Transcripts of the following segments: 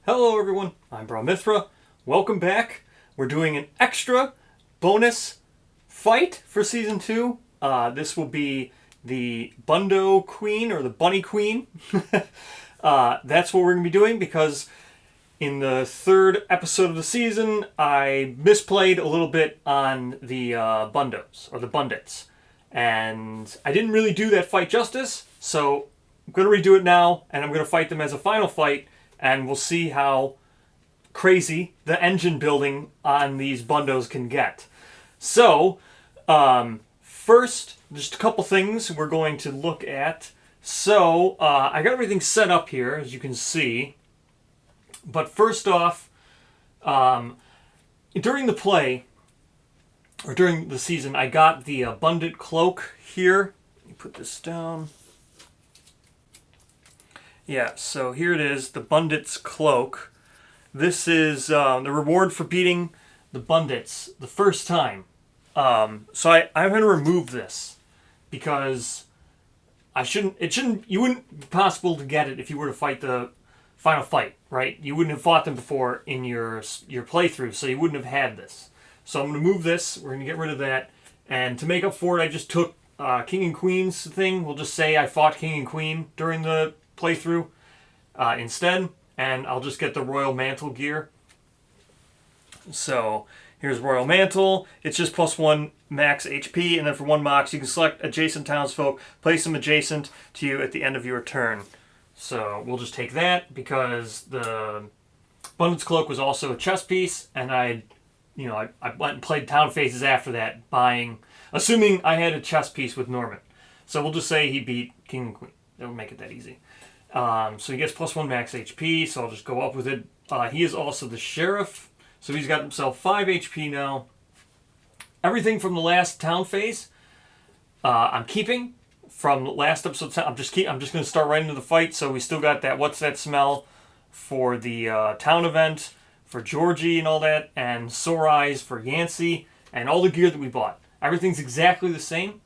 Hello everyone, I'm Mithra. Welcome back. We're doing an extra bonus fight for Season 2. This will be the Bundo Queen, or the Bunny Queen. That's what we're going to be doing because in the third episode of the season, I misplayed a little bit on the Bundos, or the Bundits. And I didn't really do that fight justice, so I'm going to redo it now, and I'm going to fight them as a final fight. And we'll see how crazy the engine building on these Bundos can get. So, first, just a couple things we're going to look at. So, I got everything set up here, as you can see. But first off, during the play, or during the season, I got the Bundit cloak here. Let me put this down. Yeah, so here it is, the Bundits cloak. This is the reward for beating the Bundits the first time. So I'm going to remove this because you wouldn't be possible to get it if you were to fight the final fight, right? You wouldn't have fought them before in your playthrough, so you wouldn't have had this. So I'm going to move this, we're going to get rid of that, and to make up for it, I just took King and Queen's thing. We'll just say I fought King and Queen during the playthrough instead, and I'll just get the Royal Mantle gear. So here's Royal Mantle. It's just +1 max HP, and then for 1 mox you can select adjacent townsfolk, place them adjacent to you at the end of your turn. So we'll just take that because the Abundance Cloak was also a chess piece, and I went and played Town Faces after that, assuming I had a chess piece with Norman. So we'll just say he beat King and Queen. That'll make it that easy. So he gets +1 max HP, so I'll just go up with it. He is also the Sheriff, so he's got himself 5 HP now. Everything from the last town phase, I'm keeping from the last episode. I'm just going to start right into the fight. So we still got that What's That Smell for the town event, for Georgie and all that, and Sore Eyes for Yancey, and all the gear that we bought. Everything's exactly the same,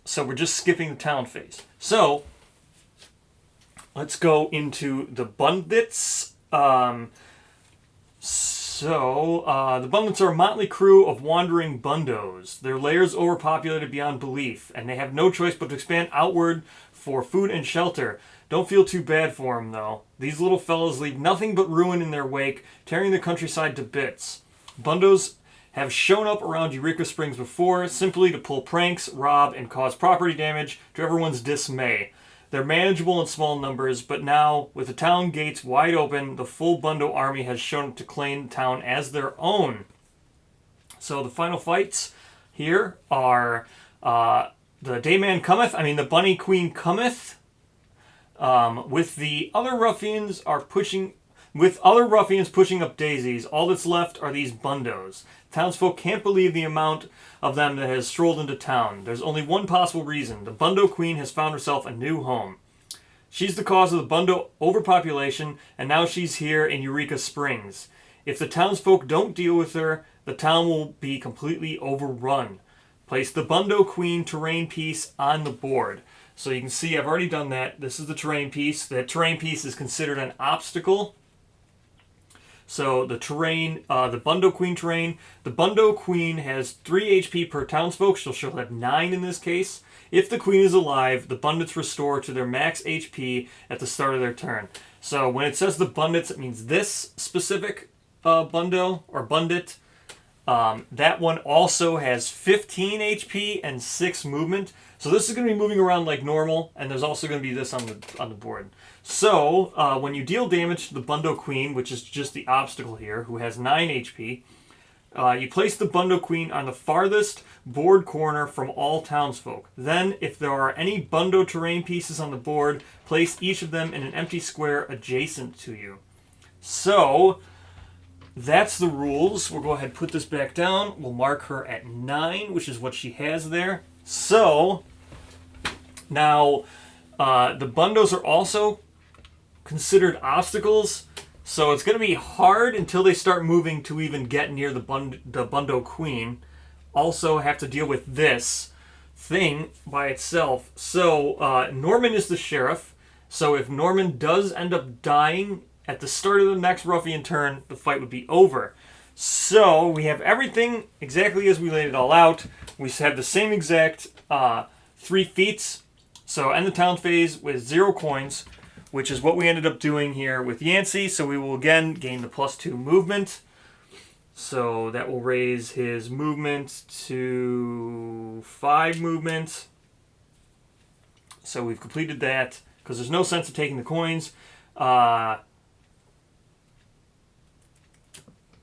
so we're just skipping the town phase. So let's go into the Bundits. The Bundits are a motley crew of wandering bundos. Their lairs overpopulated beyond belief, and they have no choice but to expand outward for food and shelter. Don't feel too bad for them, though. These little fellows leave nothing but ruin in their wake, tearing the countryside to bits. Bundos have shown up around Eureka Springs before, simply to pull pranks, rob, and cause property damage to everyone's dismay. They're manageable in small numbers, but now, with the town gates wide open, the full Bundo army has shown up to claim the town as their own. So the final fights here are the Dayman cometh, the Bunny Queen cometh, with the other ruffians pushing up daisies. All that's left are these Bundos. Townsfolk can't believe the amount of them that has strolled into town. There's only one possible reason. The Bundo Queen has found herself a new home. She's the cause of the Bundo overpopulation, and now she's here in Eureka Springs. If the townsfolk don't deal with her, the town will be completely overrun. Place the Bundo Queen terrain piece on the board. So you can see I've already done that. This is the terrain piece. That terrain piece is considered an obstacle. So the terrain, the Bundo Queen terrain. The Bundo Queen has 3 HP per townsfolk, so she'll have 9 in this case. If the Queen is alive, the Bundits restore to their max HP at the start of their turn. So when it says the Bundits, it means this specific Bundo, or Bundit. That one also has 15 HP and 6 movement. So this is going to be moving around like normal, and there's also going to be this on the board. So when you deal damage to the Bundo Queen, which is just the obstacle here, who has 9 HP, you place the Bundo Queen on the farthest board corner from all townsfolk. Then, if there are any Bundo terrain pieces on the board, place each of them in an empty square adjacent to you. So that's the rules. We'll go ahead and put this back down. We'll mark her at 9, which is what she has there. So now the Bundos are also considered obstacles, so it's going to be hard until they start moving to even get near the Bundo Queen. Also have to deal with this thing by itself. So Norman is the sheriff, so if Norman does end up dying at the start of the next Ruffian turn, the fight would be over. So we have everything exactly as we laid it all out. We have the same exact 3 feats. So end the town phase with 0 coins, which is what we ended up doing here with Yancey. So we will again gain the +2 movement. So that will raise his movement to 5 movement. So we've completed that because there's no sense of taking the coins.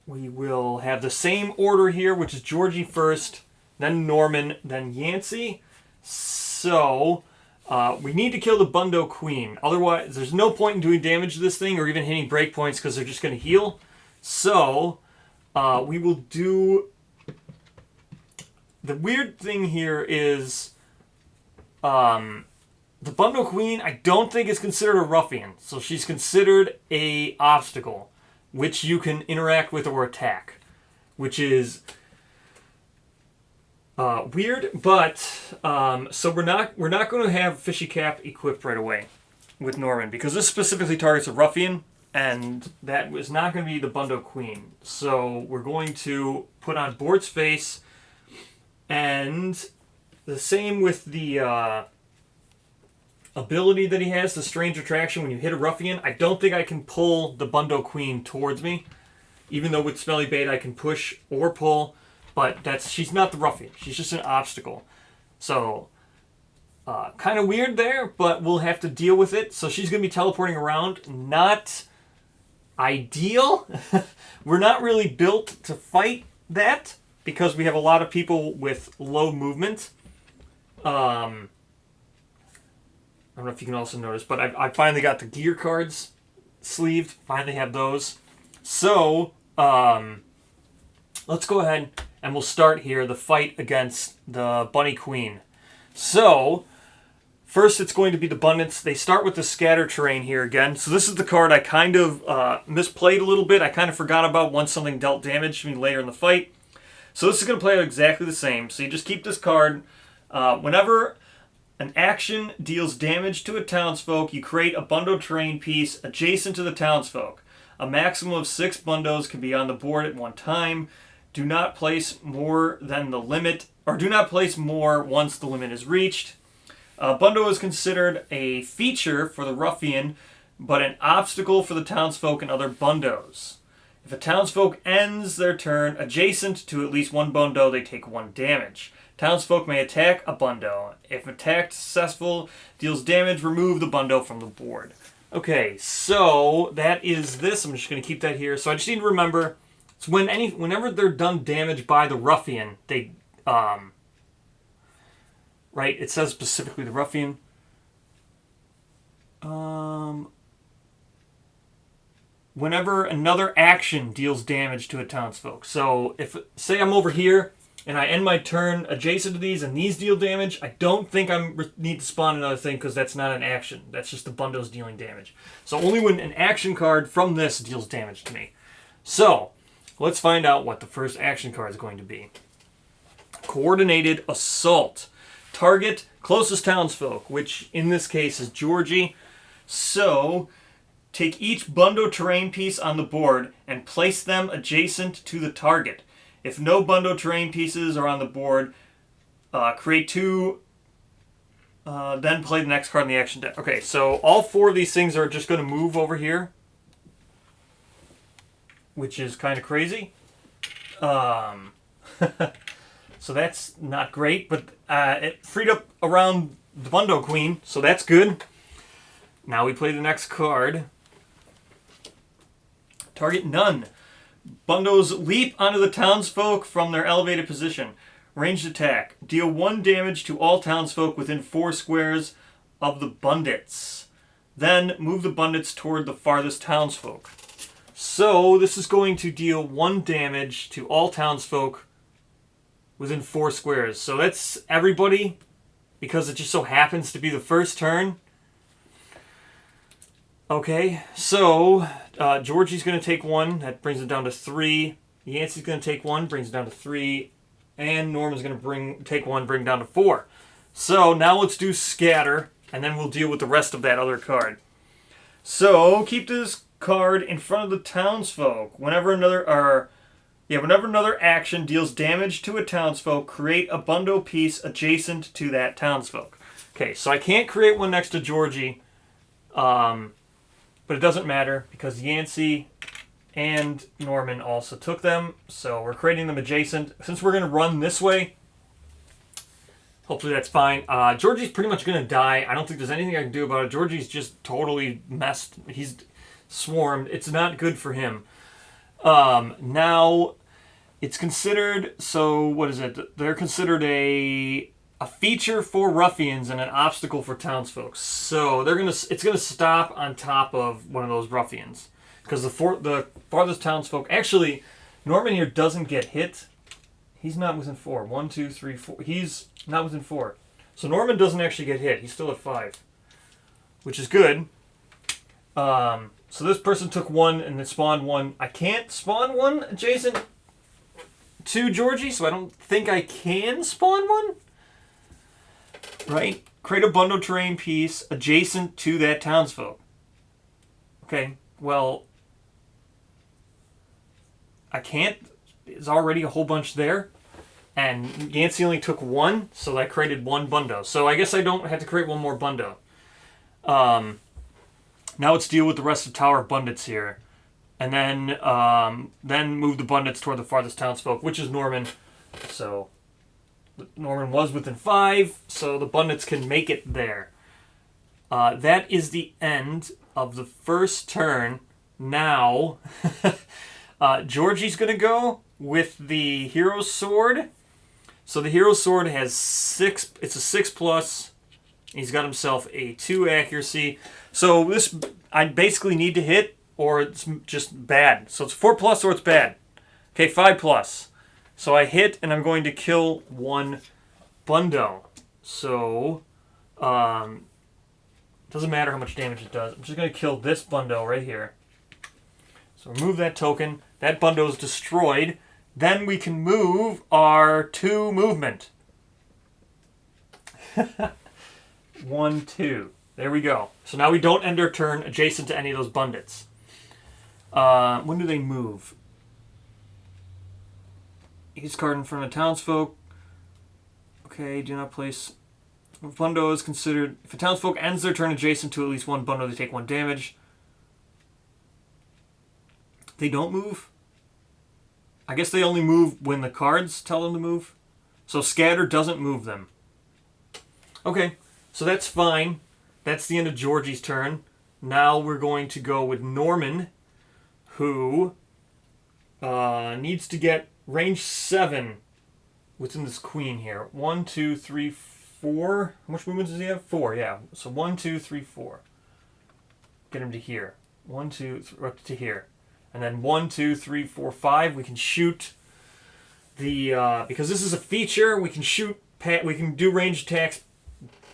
We will have the same order here, which is Georgie first, then Norman, then Yancey. So we need to kill the Bundo Queen. Otherwise, there's no point in doing damage to this thing or even hitting breakpoints because they're just going to heal. So we will do... The weird thing here is the Bundo Queen, I don't think is considered a ruffian. So she's considered a obstacle, which you can interact with or attack, which is weird. But so we're not going to have Fishy Cap equipped right away with Norman because this specifically targets a ruffian, and that was not going to be the Bundo Queen. So we're going to put on Bort's face, and the same with the ability that he has, the strange attraction when you hit a ruffian. I don't think I can pull the Bundo Queen towards me, even though with Smelly Bait I can push or pull, but she's not the ruffian. She's just an obstacle. So kind of weird there, but we'll have to deal with it. So she's going to be teleporting around. Not ideal. We're not really built to fight that because we have a lot of people with low movement. I don't know if you can also notice, but I finally got the gear cards sleeved. Finally have those. So, let's go ahead and we'll start here the fight against the Bunny Queen. So, first it's going to be the Bundits. They start with the scatter terrain here again. So this is the card I kind of misplayed a little bit. I kind of forgot about once something dealt damage to me later in the fight. So this is going to play out exactly the same. So you just keep this card. Whenever an action deals damage to a townsfolk, you create a Bundo terrain piece adjacent to the townsfolk. A maximum of 6 Bundos can be on the board at one time. Do not place more than the limit, or do not place more once the limit is reached. Bundo is considered a feature for the ruffian, but an obstacle for the townsfolk and other Bundos. If a townsfolk ends their turn adjacent to at least 1 Bundo, they take 1 damage. Townsfolk may attack a Bundo. If attacked successful, deals damage, remove the Bundo from the board. Okay, so that is this. I'm just going to keep that here. So I just need to remember, it's whenever they're done damage by the ruffian, they, right, it says specifically the ruffian. Whenever another action deals damage to a townsfolk. So if, say I'm over here, and I end my turn adjacent to these, and these deal damage, I don't think I need to spawn another thing because that's not an action. That's just the Bundos dealing damage. So only when an action card from this deals damage to me. So, let's find out what the first action card is going to be. Coordinated Assault. Target closest townsfolk, which in this case is Georgie. So, take each Bundo terrain piece on the board and place them adjacent to the target. If no Bundo terrain pieces are on the board, create 2, then play the next card in the action deck. Okay, so all 4 of these things are just going to move over here, which is kind of crazy. So that's not great, but it freed up around the Bundo Queen, so that's good. Now we play the next card. Target none. Bundos leap onto the townsfolk from their elevated position. Ranged attack. Deal 1 damage to all townsfolk within 4 squares of the Bundits. Then move the Bundits toward the farthest townsfolk. So this is going to deal 1 damage to all townsfolk within 4 squares. So that's everybody, because it just so happens to be the first turn. Okay, so Georgie's going to take 1. That brings it down to 3. Yancey's going to take 1, brings it down to 3. And Norman's going to take 1, bring it down to 4. So now let's do Scatter, and then we'll deal with the rest of that other card. So keep this card in front of the townsfolk. Whenever another action deals damage to a townsfolk, create a bundo piece adjacent to that townsfolk. Okay, so I can't create one next to Georgie, but it doesn't matter because Yancey and Norman also took them, so we're creating them adjacent. Since we're going to run this way, hopefully that's fine. Georgie's pretty much going to die. I don't think there's anything I can do about it. Georgie's just totally messed. He's swarmed. It's not good for him. Now, it's considered, so what is it? They're considered a feature for ruffians and an obstacle for townsfolk. So it's gonna stop on top of one of those ruffians. Because the farthest townsfolk, actually, Norman here doesn't get hit. He's not within 4. 1, 2, 3, 4. He's not within 4. So Norman doesn't actually get hit. He's still at 5, which is good. So this person took 1 and then spawned 1. I can't spawn 1 adjacent to Georgie, so I don't think I can spawn 1. Right? Create a bundle terrain piece adjacent to that townsfolk. Okay, well, I can't. There's already a whole bunch there. And Yancey only took 1, so I created 1 bundo. So I guess I don't have to create 1 more bundo. Now let's deal with the rest of Tower of Bundits here. And then move the Bundits toward the farthest townsfolk, which is Norman. So Norman was within 5, so the Bundits can make it there. That is the end of the first turn. Now, Georgie's going to go with the Hero's Sword. So the Hero's Sword has 6, it's a 6+. He's got himself a 2 accuracy. So this, I basically need to hit, or it's just bad. So it's 4+ or it's bad. Okay, 5+. So I hit, and I'm going to kill 1 bundo. So, doesn't matter how much damage it does. I'm just going to kill this bundo right here. So remove that token. That bundo is destroyed. Then we can move our 2 movement. 1, 2. There we go. So now we don't end our turn adjacent to any of those Bundits. When do they move? Each card in front of townsfolk. Okay, do not place. Bundo is considered. If a townsfolk ends their turn adjacent to at least 1 bundo, they take 1 damage. They don't move? I guess they only move when the cards tell them to move. So scatter doesn't move them. Okay, so that's fine. That's the end of Georgie's turn. Now we're going to go with Norman, who needs to get range 7 within this queen here. 1, 2, 3, 4. How much movement does he have? 4, yeah. So 1, 2, 3, 4. Get him to here. 1, 2, 3, up to here. And then 1, 2, 3, 4, 5. We can shoot the because this is a feature. We can shoot. We can do ranged attacks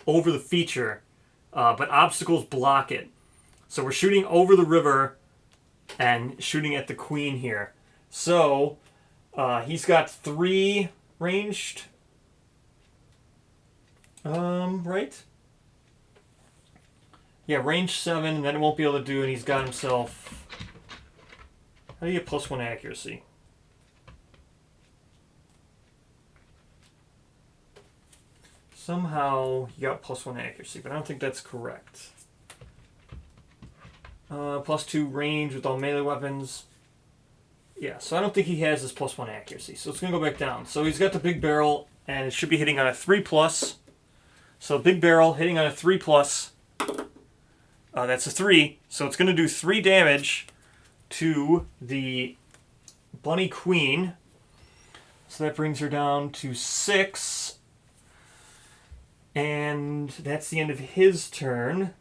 over the feature, but obstacles block it. So we're shooting over the river and shooting at the queen here. So he's got 3 ranged. Right? Yeah, range 7, and then it won't be able to do it. And he's got himself. How do you get +1 accuracy? Somehow you got +1 accuracy, but I don't think that's correct. +2 range with all melee weapons. Yeah, so I don't think he has this +1 accuracy. So it's going to go back down. So he's got the big barrel, and it should be hitting on a 3+. So big barrel hitting on a 3+. That's a 3. So it's going to do 3 damage to the bunny queen. So that brings her down to 6. And that's the end of his turn.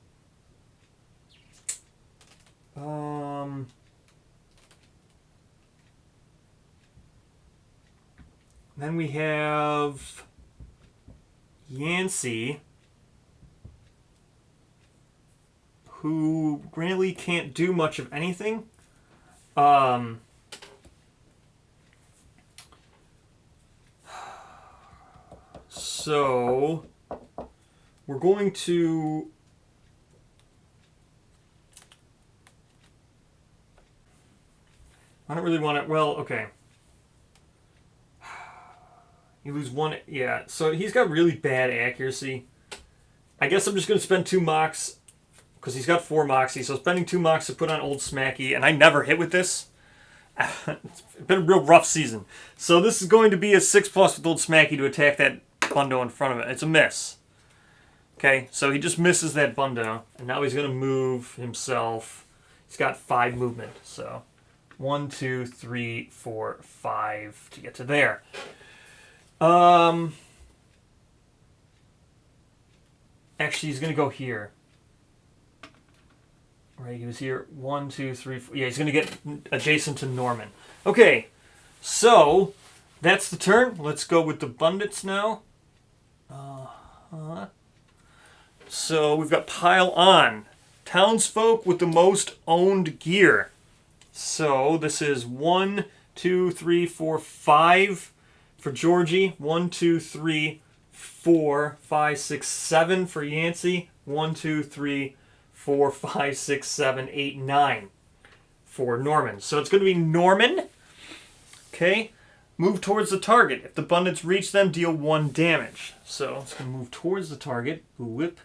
Then we have Yancey, who really can't do much of anything. So we're going to I don't really want to... Well, okay. You lose one... Yeah, so he's got really bad accuracy. I guess I'm just going to spend 2 mocks, because he's got 4 moxie, so spending 2 mocks to put on Old Smacky, and I never hit with this. It's been a real rough season. So this is going to be a 6+ with Old Smacky to attack that Bundo in front of it. It's a miss. Okay, so he just misses that Bundo, and now he's going to move himself. He's got 5 movement, so 1, 2, 3, 4, 5 to get to there. Actually, he's going to go here. Right, he was here. 1, 2, 3, 4. Yeah, he's going to get adjacent to Norman. Okay, so that's the turn. Let's go with the Bundits now. So we've got Pile On. Townsfolk with the most owned gear. So this is 1, 2, 3, 4, 5 for Georgie. 1, 2, 3, 4, 5, 6, 7 for Yancey. 1, 2, 3, 4, 5, 6, 7, 8, 9 for Norman. So it's going to be Norman. Okay. Move towards the target. If the Bundits reach them, deal 1 damage. So it's going to move towards the target. Whip.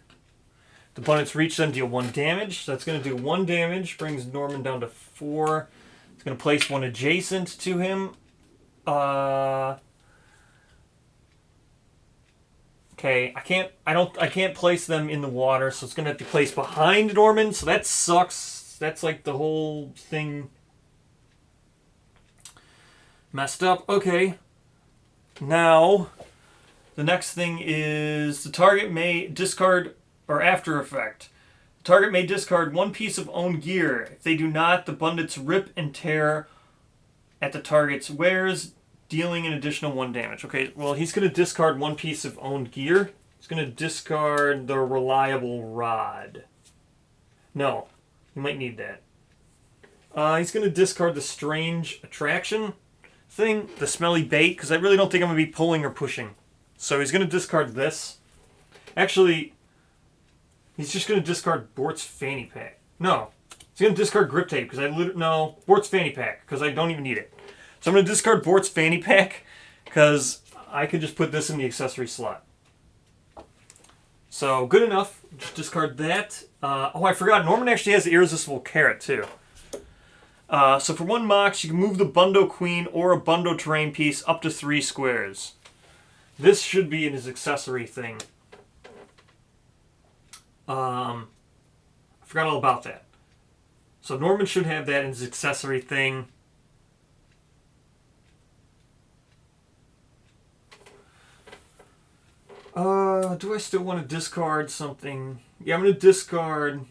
The Bundits reach them, deal 1 damage. So that's going to do 1 damage. Brings Norman down to 4. It's going to place 1 adjacent to him. Okay, I can't place them in the water, so it's going to have to place behind Norman. So that sucks. That's like the whole thing messed up. Okay. Now, the next thing is the target may discard, or after effect. The target may discard 1 piece of owned gear. If they do not, the Bundits rip and tear at the target's wares, dealing an additional 1 damage. Okay, well, he's going to discard 1 piece of owned gear. He's going to discard the reliable rod. No, he might need that. He's going to discard the strange attraction thing, the smelly bait, because I really don't think I'm going to be pulling or pushing. So he's going to discard this. Actually, he's just going to discard Bort's fanny pack. No, he's going to discard grip tape, because no, Bort's fanny pack, because I don't even need it. So I'm going to discard Bort's fanny pack, because I could just put this in the accessory slot. So, good enough. Just discard that. Oh, I forgot. Norman actually has the irresistible carrot, too. So for 1 mox, you can move the Bundo Queen or a Bundo terrain piece up to 3 squares. This should be in his accessory thing. I forgot all about that. So Norman should have that in his accessory thing. Do I still want to discard something? Yeah, I'm going to discard...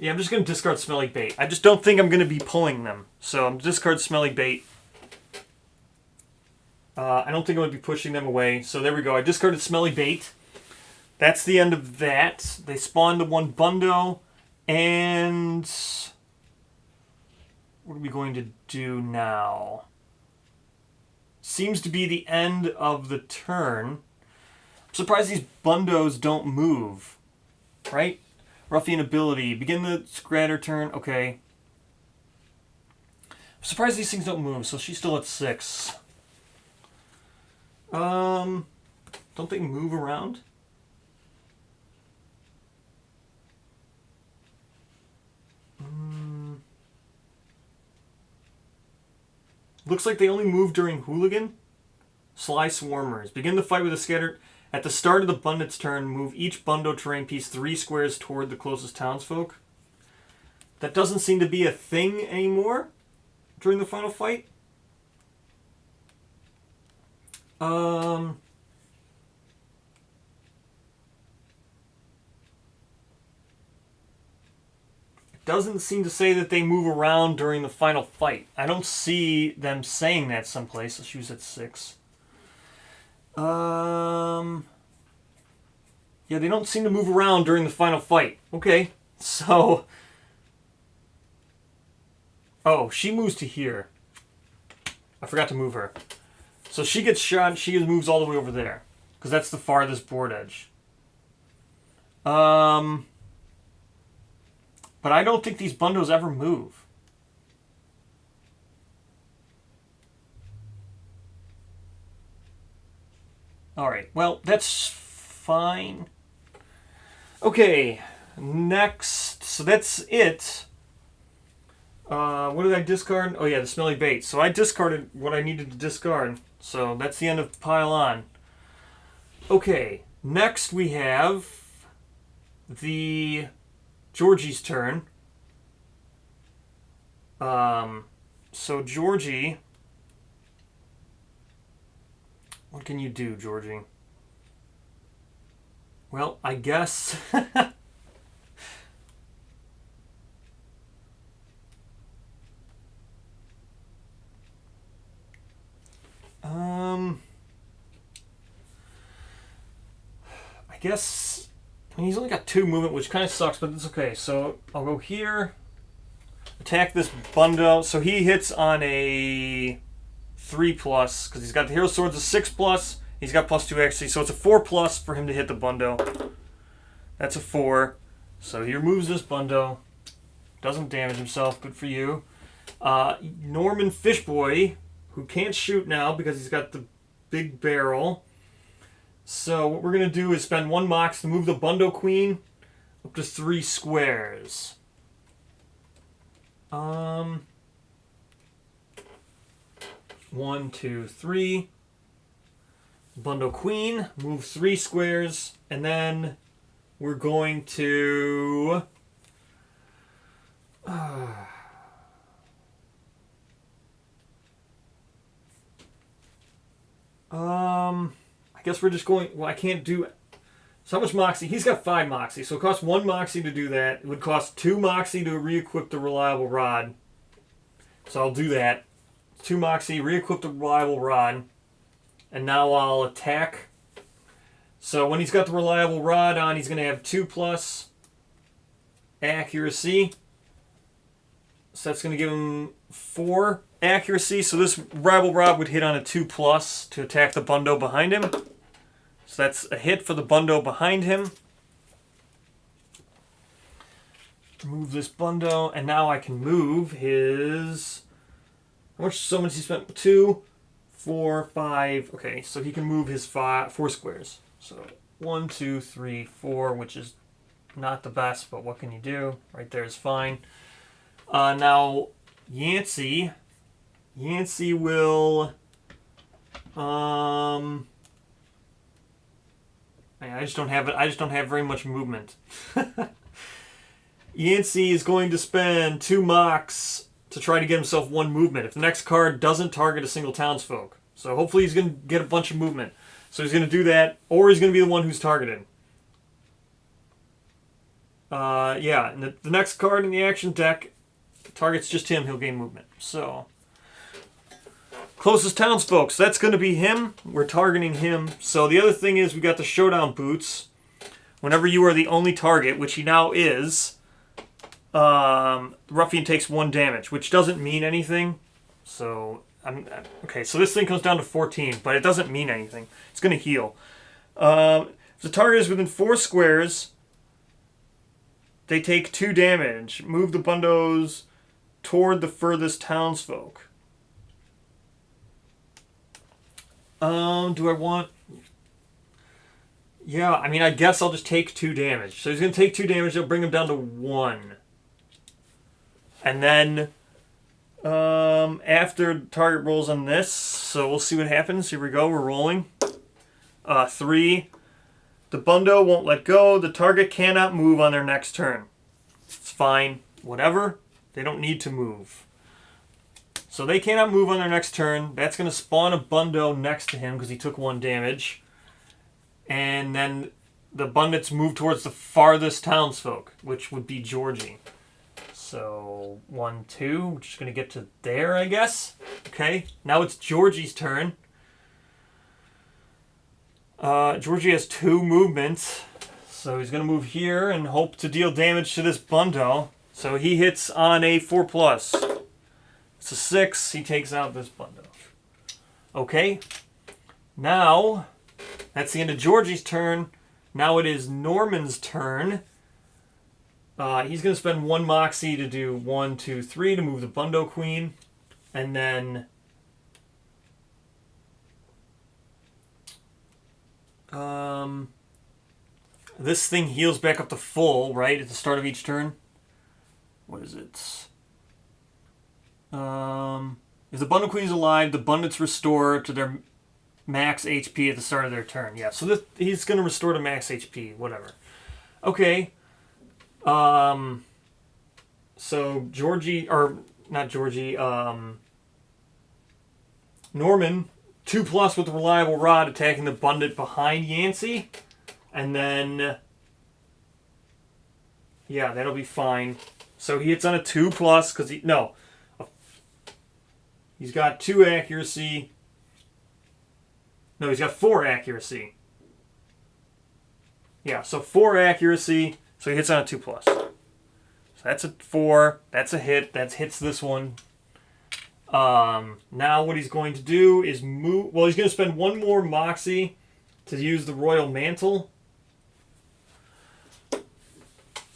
Yeah, I'm just going to discard Smelly Bait. I just don't think I'm going to be pulling them. So I'm going to discard Smelly Bait. I don't think I'm going to be pushing them away. So there we go. I discarded Smelly Bait. That's the end of that. They spawned the 1 Bundo. And... what are we going to do now? Seems to be the end of the turn. I'm surprised these Bundos don't move. Right? Ruffian ability. Begin the scatter turn. Okay. I'm surprised these things don't move, so she's still at 6. Don't they move around? Looks like they only move during Hooligan. Sly Swarmers. Begin the fight with a scatter. At the start of the Bundits' turn, move each Bundo terrain piece 3 squares toward the closest townsfolk. That doesn't seem to be a thing anymore during the final fight. It doesn't seem to say that they move around during the final fight. I don't see them saying that someplace. So she was at 6. Yeah, they don't seem to move around during the final fight. Okay, so... oh, she moves to here. I forgot to move her. So she gets shot, she moves all the way over there. Because that's the farthest board edge. But I don't think these Bundos ever move. Alright, well, that's fine. Okay, next. So that's it. What did I discard? Oh yeah, the smelly bait. So I discarded what I needed to discard. So that's the end of pile on. Okay, next we have the Georgie's turn. So Georgie, what can you do, Georgie? Well, I guess I guess he's only got 2 movement, which kind of sucks, but it's okay. So I'll go here, attack this Bundo. So he hits on a 3+, because he's got the Hero Swords a 6+. He's got +2 actually, so it's a 4+ for him to hit the Bundo. That's a 4. So he removes this Bundo. Doesn't damage himself. Good for you. Norman Fishboy, who can't shoot now because he's got the big barrel. So what we're going to do is spend 1 mox to move the Bundo Queen up to 3 squares. 1, 2, 3. Bundo Queen, move 3 squares, and then we're going to I guess we're just going. Well, I can't do. So how much Moxie? He's got 5 Moxie, so it costs 1 Moxie to do that. It would cost 2 Moxie to re-equip the Reliable Rod. So I'll do that. 2 Moxie, re-equip the Reliable Rod. And now I'll attack. So when he's got the Reliable Rod on, he's going to have 2+ accuracy. So that's going to give him 4 accuracy. So this Reliable Rod would hit on a 2+ to attack the Bundo behind him. So that's a hit for the Bundo behind him. Move this Bundo, and now I can move his... How much summons he spent? 2, 4, 5. Okay, so he can move his 4 squares. So 1, 2, 3, 4, which is not the best, but what can you do? Right there is fine. Now, Yancey will... I just don't have it. I just don't have very much movement. Yancey is going to spend 2 mox to try to get himself 1 movement if the next card doesn't target a single townsfolk. So hopefully he's going to get a bunch of movement. So he's going to do that, or he's going to be the one who's targeted. Yeah, and the next card in the action deck targets just him. He'll gain movement. So closest townsfolk. So that's going to be him. We're targeting him. So the other thing is we got the showdown boots. Whenever you are the only target, which he now is, Ruffian takes 1 damage, which doesn't mean anything. So okay. So this thing comes down to 14, but it doesn't mean anything. It's going to heal. If the target is within 4 squares, they take 2 damage. Move the Bundos toward the furthest townsfolk. Do I want... Yeah, I mean, I guess I'll just take 2 damage. So he's going to take 2 damage. It'll bring him down to 1. And then, after target rolls on this, so we'll see what happens. Here we go. We're rolling. 3. The Bundo won't let go. The target cannot move on their next turn. It's fine. Whatever. They don't need to move. So they cannot move on their next turn. That's going to spawn a Bundo next to him because he took 1 damage. And then the Bundits move towards the farthest townsfolk, which would be Georgie. So 1, 2, we're just going to get to there, I guess. Okay, now it's Georgie's turn. Georgie has 2 movements. So he's going to move here and hope to deal damage to this Bundo. So he hits on a 4+. It's a 6. He takes out this Bundo. Okay. Now, that's the end of Georgie's turn. Now it is Norman's turn. He's going to spend 1 Moxie to do 1, 2, 3 to move the Bundo Queen. And then... This thing heals back up to full, right, at the start of each turn. What is it? If the Bundle Queen is alive, the Bundits restore to their max HP at the start of their turn. Yeah, so he's going to restore to max HP, whatever. Okay. So Georgie, or not Georgie, Norman, 2+ with Reliable Rod attacking the Bundit behind Yancey. And then, yeah, that'll be fine. So he hits on a 2+ because he's got 2 accuracy. No, he's got 4 accuracy. Yeah, so 4 accuracy. So he hits on a 2+. So that's a 4. That's a hit. That hits this one. Now what he's going to do is move. Well, he's going to spend 1 more Moxie to use the Royal Mantle.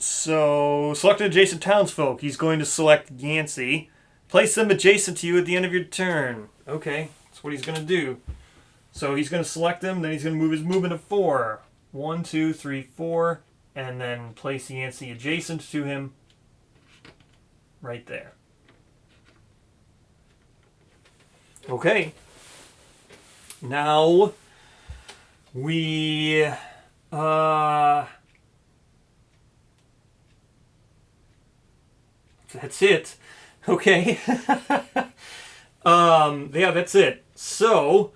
So, select an adjacent townsfolk. He's going to select Yancey. Place them adjacent to you at the end of your turn. Okay, that's what he's going to do. So he's going to select them, then he's going to move his movement to 4. 1, 2, 3, 4. And then place Yancey adjacent to him. Right there. Okay. Now, we... That's it. Okay. Yeah, that's it. So,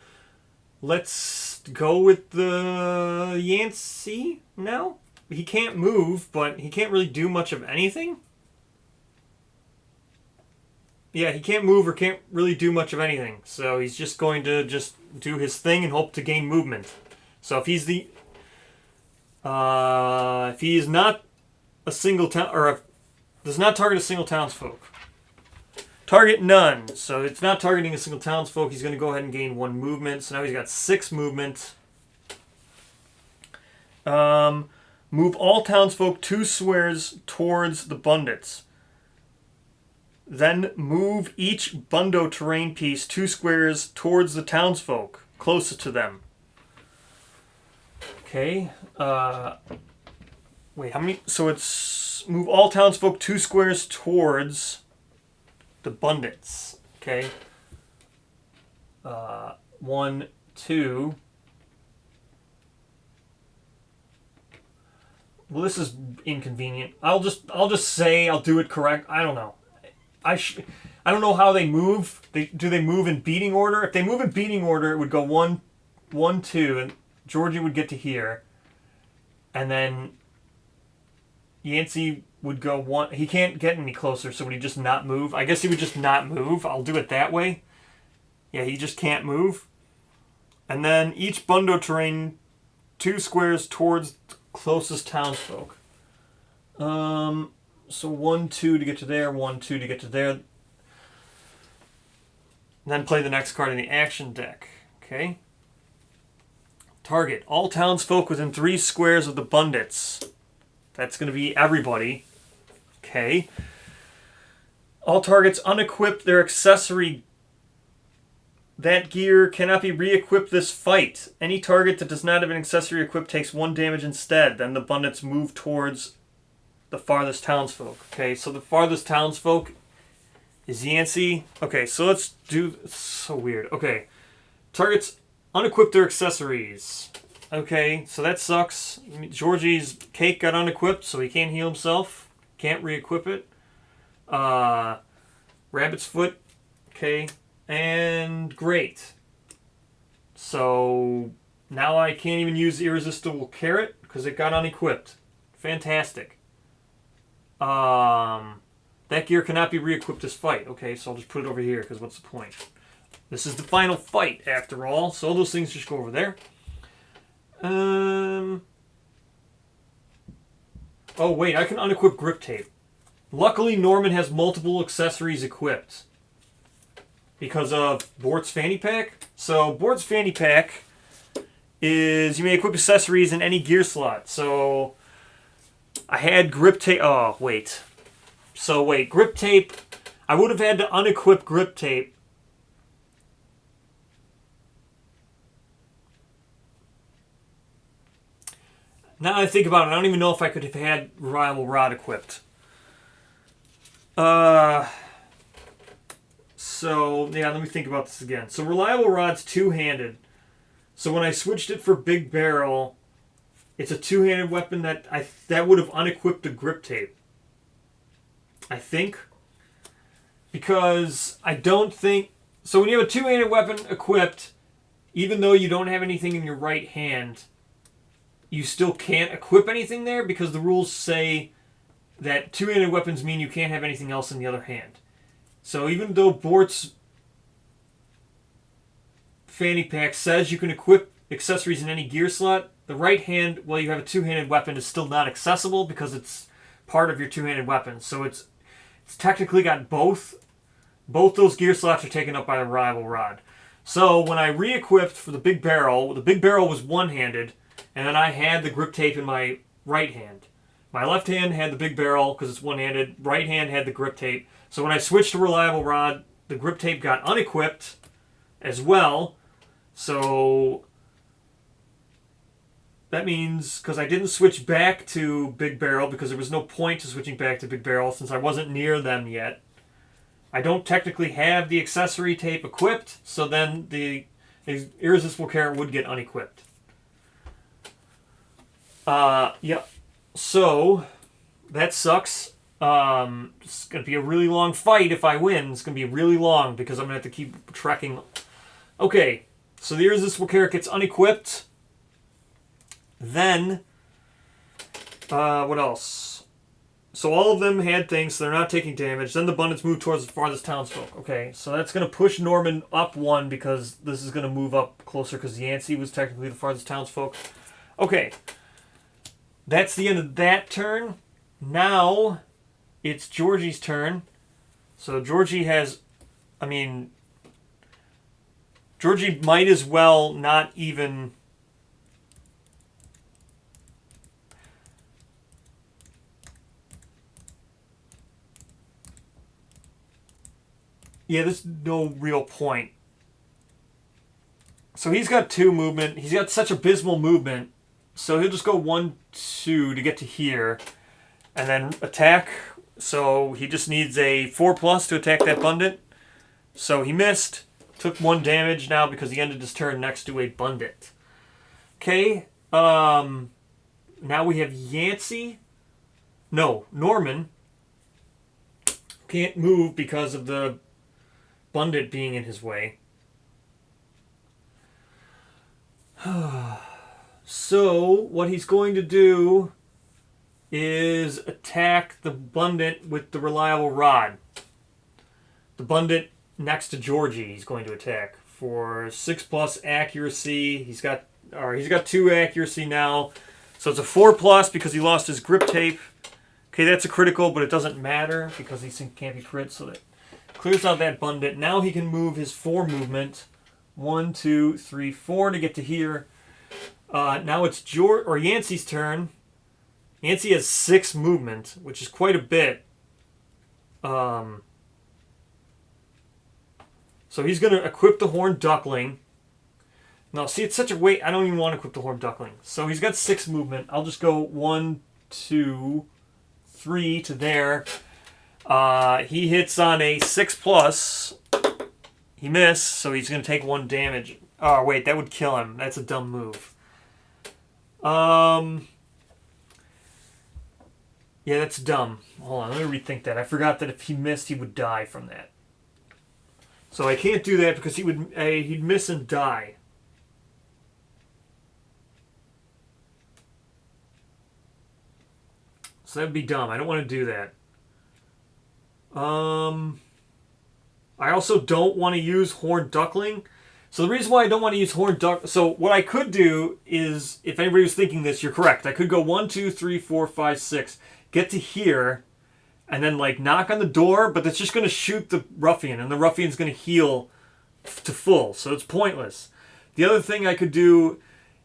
let's go with the Yancey now. He can't move, but he can't really do much of anything. Yeah, he can't move or can't really do much of anything. So he's just going to just do his thing and hope to gain movement. So if he's the... if he is not a single town... or does not target a single townsfolk. Target none. So it's not targeting a single townsfolk. He's going to go ahead and gain 1 movement. So now he's got 6 movement. Move all townsfolk 2 squares towards the Bundits. Then move each Bundo terrain piece 2 squares towards the townsfolk, closest to them. Okay. Wait, how many? So it's move all townsfolk 2 squares towards the Bundits. Okay. 1, 2. Well, this is inconvenient. I'll just say I'll do it correct. I don't know. I don't know how they move. Do they move in beating order? If they move in beating order, it would go 1, 1, 2, and Georgie would get to here, and then Yancey would go 1. He can't get any closer, so would he just not move? I guess he would just not move. I'll do it that way. Yeah, he just can't move. And then each Bundo terrain 2 squares towards the closest townsfolk. So 1, 2 to get to there, 1, 2 to get to there. Then play the next card in the action deck. Okay. Target all townsfolk within 3 squares of the Bundits. That's going to be everybody. Okay. All targets unequip their accessory. That gear cannot be re-equipped this fight. Any target that does not have an accessory equipped takes 1 damage instead. Then the Bundits move towards the farthest townsfolk. Okay, so the farthest townsfolk is Yancey. Okay, so let's do... So weird. Okay. Targets unequip their accessories. Okay, so that sucks. Georgie's cake got unequipped, so he can't heal himself. Can't re-equip it. Rabbit's foot. Okay. And great. So now I can't even use Irresistible Carrot because it got unequipped. Fantastic. That gear cannot be re-equipped this fight. Okay, so I'll just put it over here because what's the point? This is the final fight after all, so all those things just go over there. Oh wait, I can unequip grip tape. Luckily, Norman has multiple accessories equipped because of Bort's Fanny Pack. So Bort's Fanny Pack is you may equip accessories in any gear slot. So I had grip tape. Oh, wait. So, wait. Grip tape. I would have had to unequip grip tape. Now I think about it, I don't even know if I could have had Reliable Rod equipped. So, yeah, let me think about this again. So Reliable Rod's two-handed. So when I switched it for Big Barrel, it's a two-handed weapon that would have unequipped the grip tape. I think. Because I don't think... So when you have a two-handed weapon equipped, even though you don't have anything in your right hand, you still can't equip anything there because the rules say that two-handed weapons mean you can't have anything else in the other hand. So even though Bort's fanny pack says you can equip accessories in any gear slot, the right hand, while you have a two-handed weapon, is still not accessible because it's part of your two-handed weapon. So it's technically got both. Both those gear slots are taken up by the Reliable Rod. So when I re-equipped for the Big Barrel was one-handed, and then I had the grip tape in my right hand. My left hand had the Big Barrel because it's one-handed. Right hand had the grip tape. So when I switched to Reliable Rod, the grip tape got unequipped as well. So that means, because I didn't switch back to Big Barrel because there was no point to switching back to Big Barrel since I wasn't near them yet. I don't technically have the accessory tape equipped, so then the Irresistible Carrot would get unequipped. Yeah. So, that sucks. It's going to be a really long fight if I win. It's going to be really long because I'm going to have to keep trekking. Okay, so the Irresistible Carrot gets unequipped. Then, what else? So all of them had things, so they're not taking damage. Then the Bundits move towards the farthest townsfolk. Okay, so that's going to push Norman up one because this is going to move up closer because Yancey was technically the farthest townsfolk. Okay, that's the end of that turn. Now it's Georgie's turn. So Georgie might as well not even... Yeah, there's no real point. So he's got 2 movement. He's got such abysmal movement. So he'll just go 1, 2 to get to here. And then attack. So he just needs a 4+ to attack that Bundit. So he missed. Took 1 damage now because he ended his turn next to a Bundit. Okay. Now we have Yancey. No, Norman. Can't move because of the Bundit being in his way. So, what he's going to do is attack the Bundit with the Reliable Rod. The Bundit next to Georgie he's going to attack for 6+ accuracy. He's got 2 accuracy now. So it's a 4+ because he lost his grip tape. Okay, that's a critical, but it doesn't matter because these things can't be crit, so that clears out that Bundit. Now he can move his 4 movement. 1, 2, 3, 4 to get to here. Now it's Yancey's turn. Yancey has 6 movement, which is quite a bit. So he's going to equip the Horned Duckling. No, see, it's such a weight. I don't even want to equip the Horned Duckling. So he's got 6 movement. I'll just go 1, 2, 3 to there. He hits on a 6+. He missed, so he's going to take 1 damage. Oh, wait, that would kill him. That's a dumb move. Yeah, that's dumb. Hold on, let me rethink that. I forgot that if he missed, he would die from that. So I can't do that because he'd miss and die. So that'd be dumb. I don't want to do that. I also don't want to use Horned Duckling. So the reason why I don't want to use Horned Duckling... So what I could do is, if anybody was thinking this, you're correct. I could go 1, 2, 3, 4, 5, 6. Get to here, and then knock on the door, but that's just going to shoot the Ruffian, and the Ruffian's going to heal to full, so it's pointless. The other thing I could do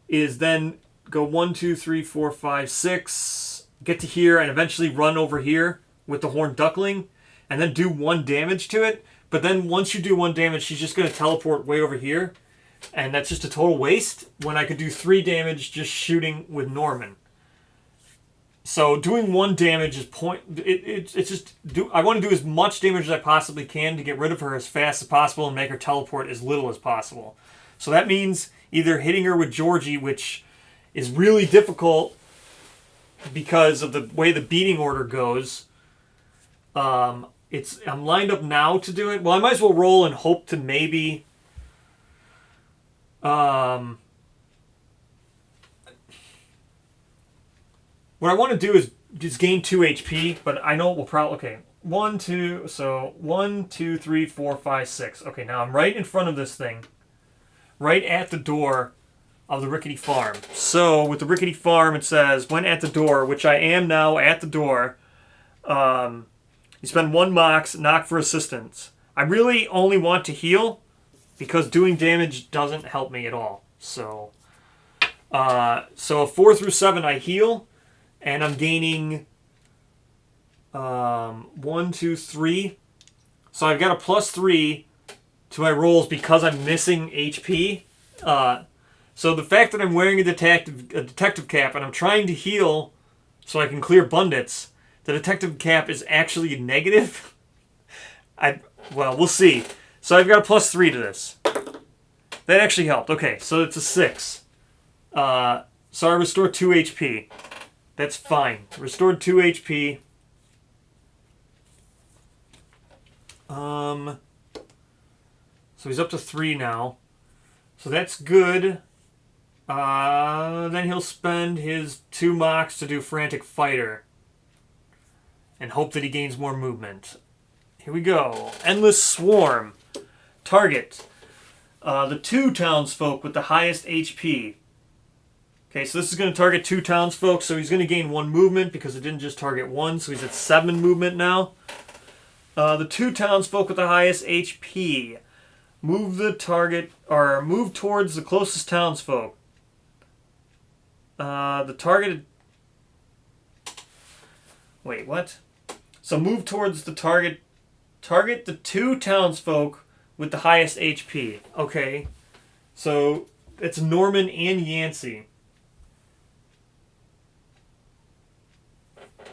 is then go 1, 2, 3, 4, 5, 6, get to here, and eventually run over here with the Horned Duckling, and then do 1 damage to it. But then once you do 1 damage, she's just going to teleport way over here, and that's just a total waste when I could do 3 damage just shooting with Norman. So doing 1 damage is it's just I want to do as much damage as I possibly can to get rid of her as fast as possible and make her teleport as little as possible. So that means either hitting her with Georgie, which is really difficult because of the way the beating order goes. I'm lined up now to do it. Well, I might as well roll and hope to maybe what I want to do is just gain 2 HP, but I know it will probably... Okay, 1, 2... So, 1, 2, 3, 4, 5, 6. Okay, now I'm right in front of this thing. Right at the door of the Rickety Farm. So, with the Rickety Farm, it says, when at the door, which I am now at the door, you spend 1 mox, knock for assistance. I really only want to heal, because doing damage doesn't help me at all. So 4 through 7 I heal. And I'm gaining 1, 2, 3. So I've got a +3 to my rolls because I'm missing HP. So the fact that I'm wearing a detective cap and I'm trying to heal so I can clear Bundits, the detective cap is actually negative. Well, we'll see. So I've got a +3 to this. That actually helped. Okay, so it's a 6. So I restore 2 HP. That's fine. Restored 2 HP. So he's up to 3 now. So that's good. Then he'll spend his 2 mox to do Frantic Fighter. And hope that he gains more movement. Here we go. Endless Swarm. Target. The 2 townsfolk with the highest HP. Okay, so this is going to target 2 townsfolk, so he's going to gain 1 movement because it didn't just target 1, so he's at 7 movement now. The 2 townsfolk with the highest HP. Move the target, or move towards the closest townsfolk. The target... Wait, what? So move towards the target. Target the 2 townsfolk with the highest HP. Okay, so it's Norman and Yancey.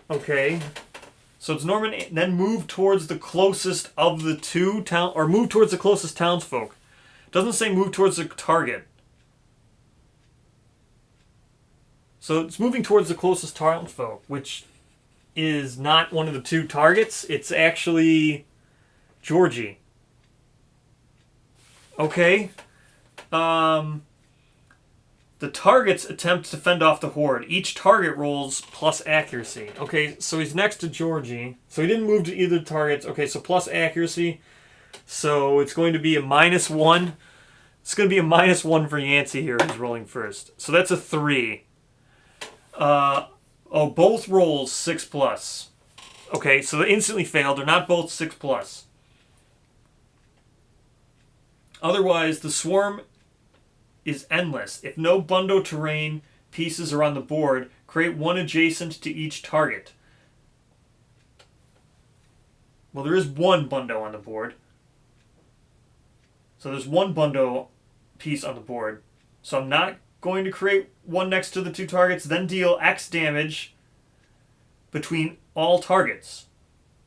Okay, so it's Norman, then move towards the closest of the 2 or move towards the closest townsfolk. It doesn't say move towards the target. So it's moving towards the closest townsfolk, which is not one of the 2 targets. It's actually Georgie. Okay. The targets attempt to fend off the horde. Each target rolls plus accuracy. Okay, so he's next to Georgie. So he didn't move to either targets. Okay, so plus accuracy. So it's going to be a -1. It's going to be a -1 for Yancey here, who's rolling first. So that's a 3. Both rolls 6+. Okay, so they instantly failed. They're not both 6+. Otherwise, the swarm is endless. If no bundo terrain pieces are on the board, create 1 adjacent to each target. Well, there is 1 bundo on the board. So there's 1 bundo piece on the board. So I'm not going to create 1 next to the 2 targets, then deal X damage between all targets,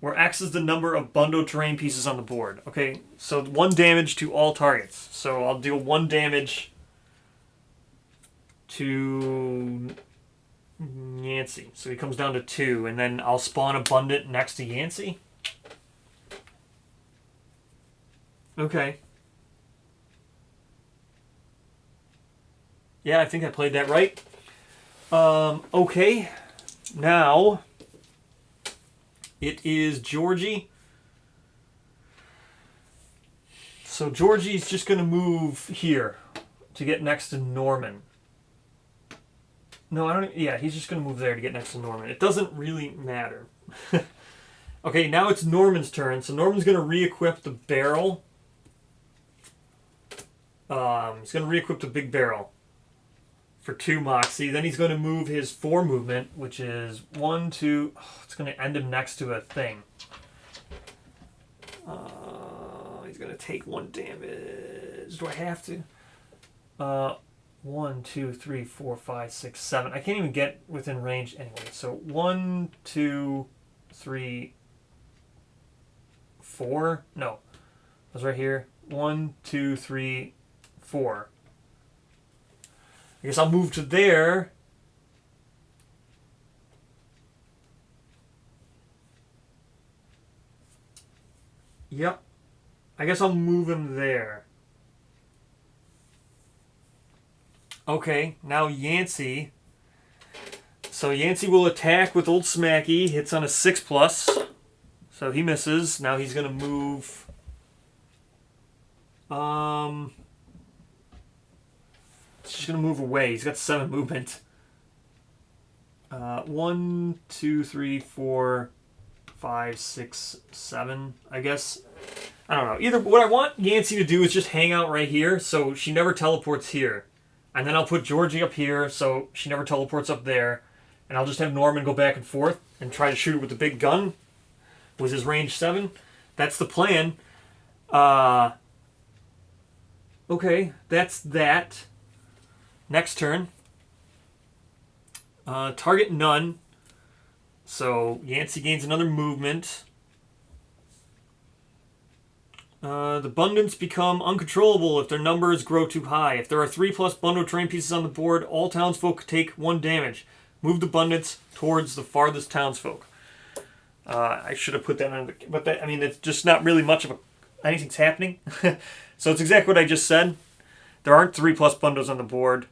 where X is the number of bundo terrain pieces on the board. Okay, so 1 damage to all targets. So I'll deal 1 damage to Yancey. So he comes down to 2, and then I'll spawn a Bundit next to Yancey. Okay. Yeah, I think I played that right. Okay. Now, it is Georgie. So Georgie's just going to move here to get next to Norman. No, I don't... Yeah, he's just going to move there to get next to Norman. It doesn't really matter. Okay, now it's Norman's turn. So Norman's going to re-equip the barrel. He's going to re-equip the big barrel for 2 moxie. Then he's going to move his 4 movement, which is 1, 2... Oh, it's going to end him next to a thing. He's going to take 1 damage. Do I have to? 1, 2, 3, 4, 5, 6, 7. I can't even get within range anyway. So 1, 2, 3, 4. No, I was right here. 1, 2, 3, 4. I guess I'll move to there. Yep. I guess I'll move him there. Okay, now Yancey. So Yancey will attack with Old Smacky. Hits on a 6+. So he misses. Now he's going to move... He's just going to move away. He's got 7 movement. 1, 2, 3, 4, 5, 6, 7, I guess. I don't know. Either what I want Yancey to do is just hang out right here so she never teleports here. And then I'll put Georgie up here so she never teleports up there. And I'll just have Norman go back and forth and try to shoot her with the big gun with his range 7. That's the plan. Okay, that's that. Next turn. Target none. So Yancey gains another movement. The Bundits become uncontrollable if their numbers grow too high. If there are 3+ Bundo terrain pieces on the board, all townsfolk take 1 damage. Move the Bundits towards the farthest townsfolk. I should have put that on, but that, I mean, it's just not really much of anything's happening. So it's exactly what I just said. There aren't 3+ Bundos on the board,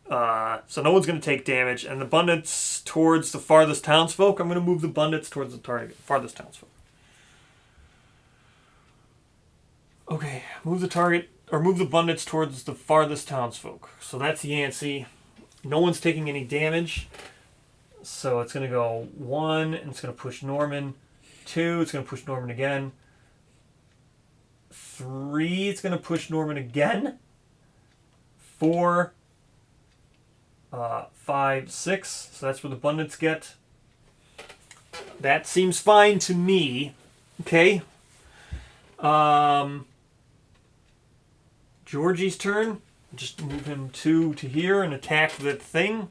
so no one's going to take damage. And the Bundits towards the farthest townsfolk. I'm going to move the Bundits towards the farthest townsfolk. Okay, move the Bundits towards the farthest townsfolk. So that's Yancey. No one's taking any damage. So it's going to go 1, and it's going to push Norman. 2, it's going to push Norman again. 3, it's going to push Norman again. 4, 5, 6. So that's where the Bundits get. That seems fine to me. Okay. Georgie's turn. Just move him 2 to here and attack the thing.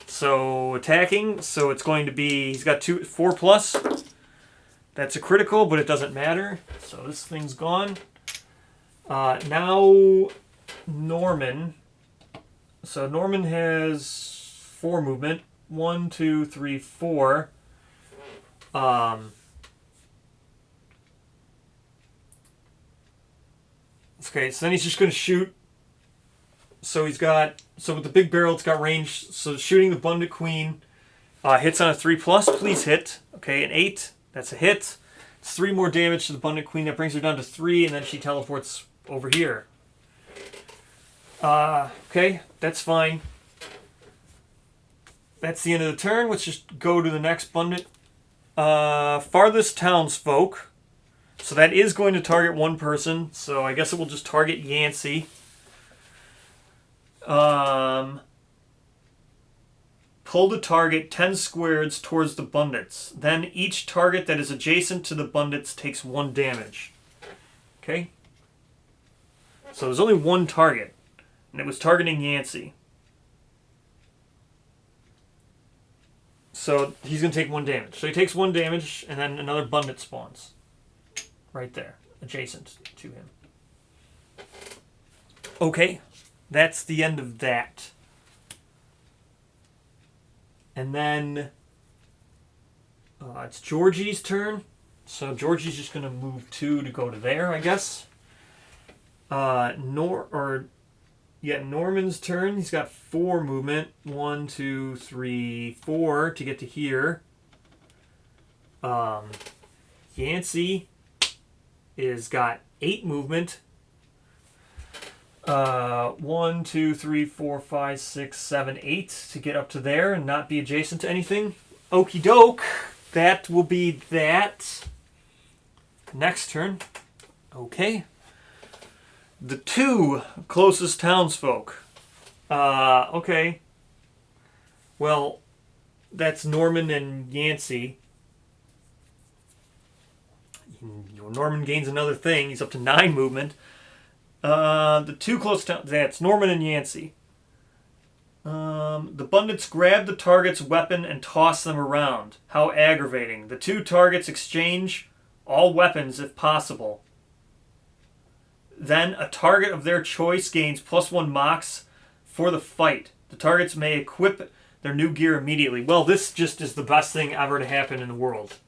So attacking. So it's going to be, he's got 4+. That's a critical, but it doesn't matter. So this thing's gone. Now Norman. So Norman has 4 movement. 1, 2, 3, 4. Okay, so then he's just going to shoot. So with the big barrel, it's got range. So shooting the Bundit Queen hits on a 3+. Please hit. Okay, an 8. That's a hit. It's 3 more damage to the Bundit Queen. That brings her down to 3, and then she teleports over here. Okay, that's fine. That's the end of the turn. Let's just go to the next Bundit. Farthest townsfolk. So that is going to target 1 person. So I guess it will just target Yancey. Pull the target 10 squares towards the Bundits. Then each target that is adjacent to the Bundits takes 1 damage. Okay? So there's only 1 target. And it was targeting Yancey. So he's going to take 1 damage. So he takes 1 damage, and then another Bundit spawns. Right there, adjacent to him. Okay, that's the end of that. And then it's Georgie's turn. So Georgie's just going to move 2 to go to there, I guess. Norman's turn. He's got 4 movement. 1, 2, 3, 4 to get to here. Yancey is got 8 movement. 1, 2, 3, 4, 5, 6, 7, 8 to get up to there and not be adjacent to anything. Okie doke. That will be that. Next turn. Okay. The 2 closest townsfolk. Okay. Well, that's Norman and Yancey. Norman gains another thing. He's up to 9 movement. The 2 close towns. That's Norman and Yancey. The Bundits grab the target's weapon and toss them around. How aggravating. The two targets exchange all weapons if possible. Then a target of their choice gains +1 mox for the fight. The targets may equip their new gear immediately. Well, this just is the best thing ever to happen in the world.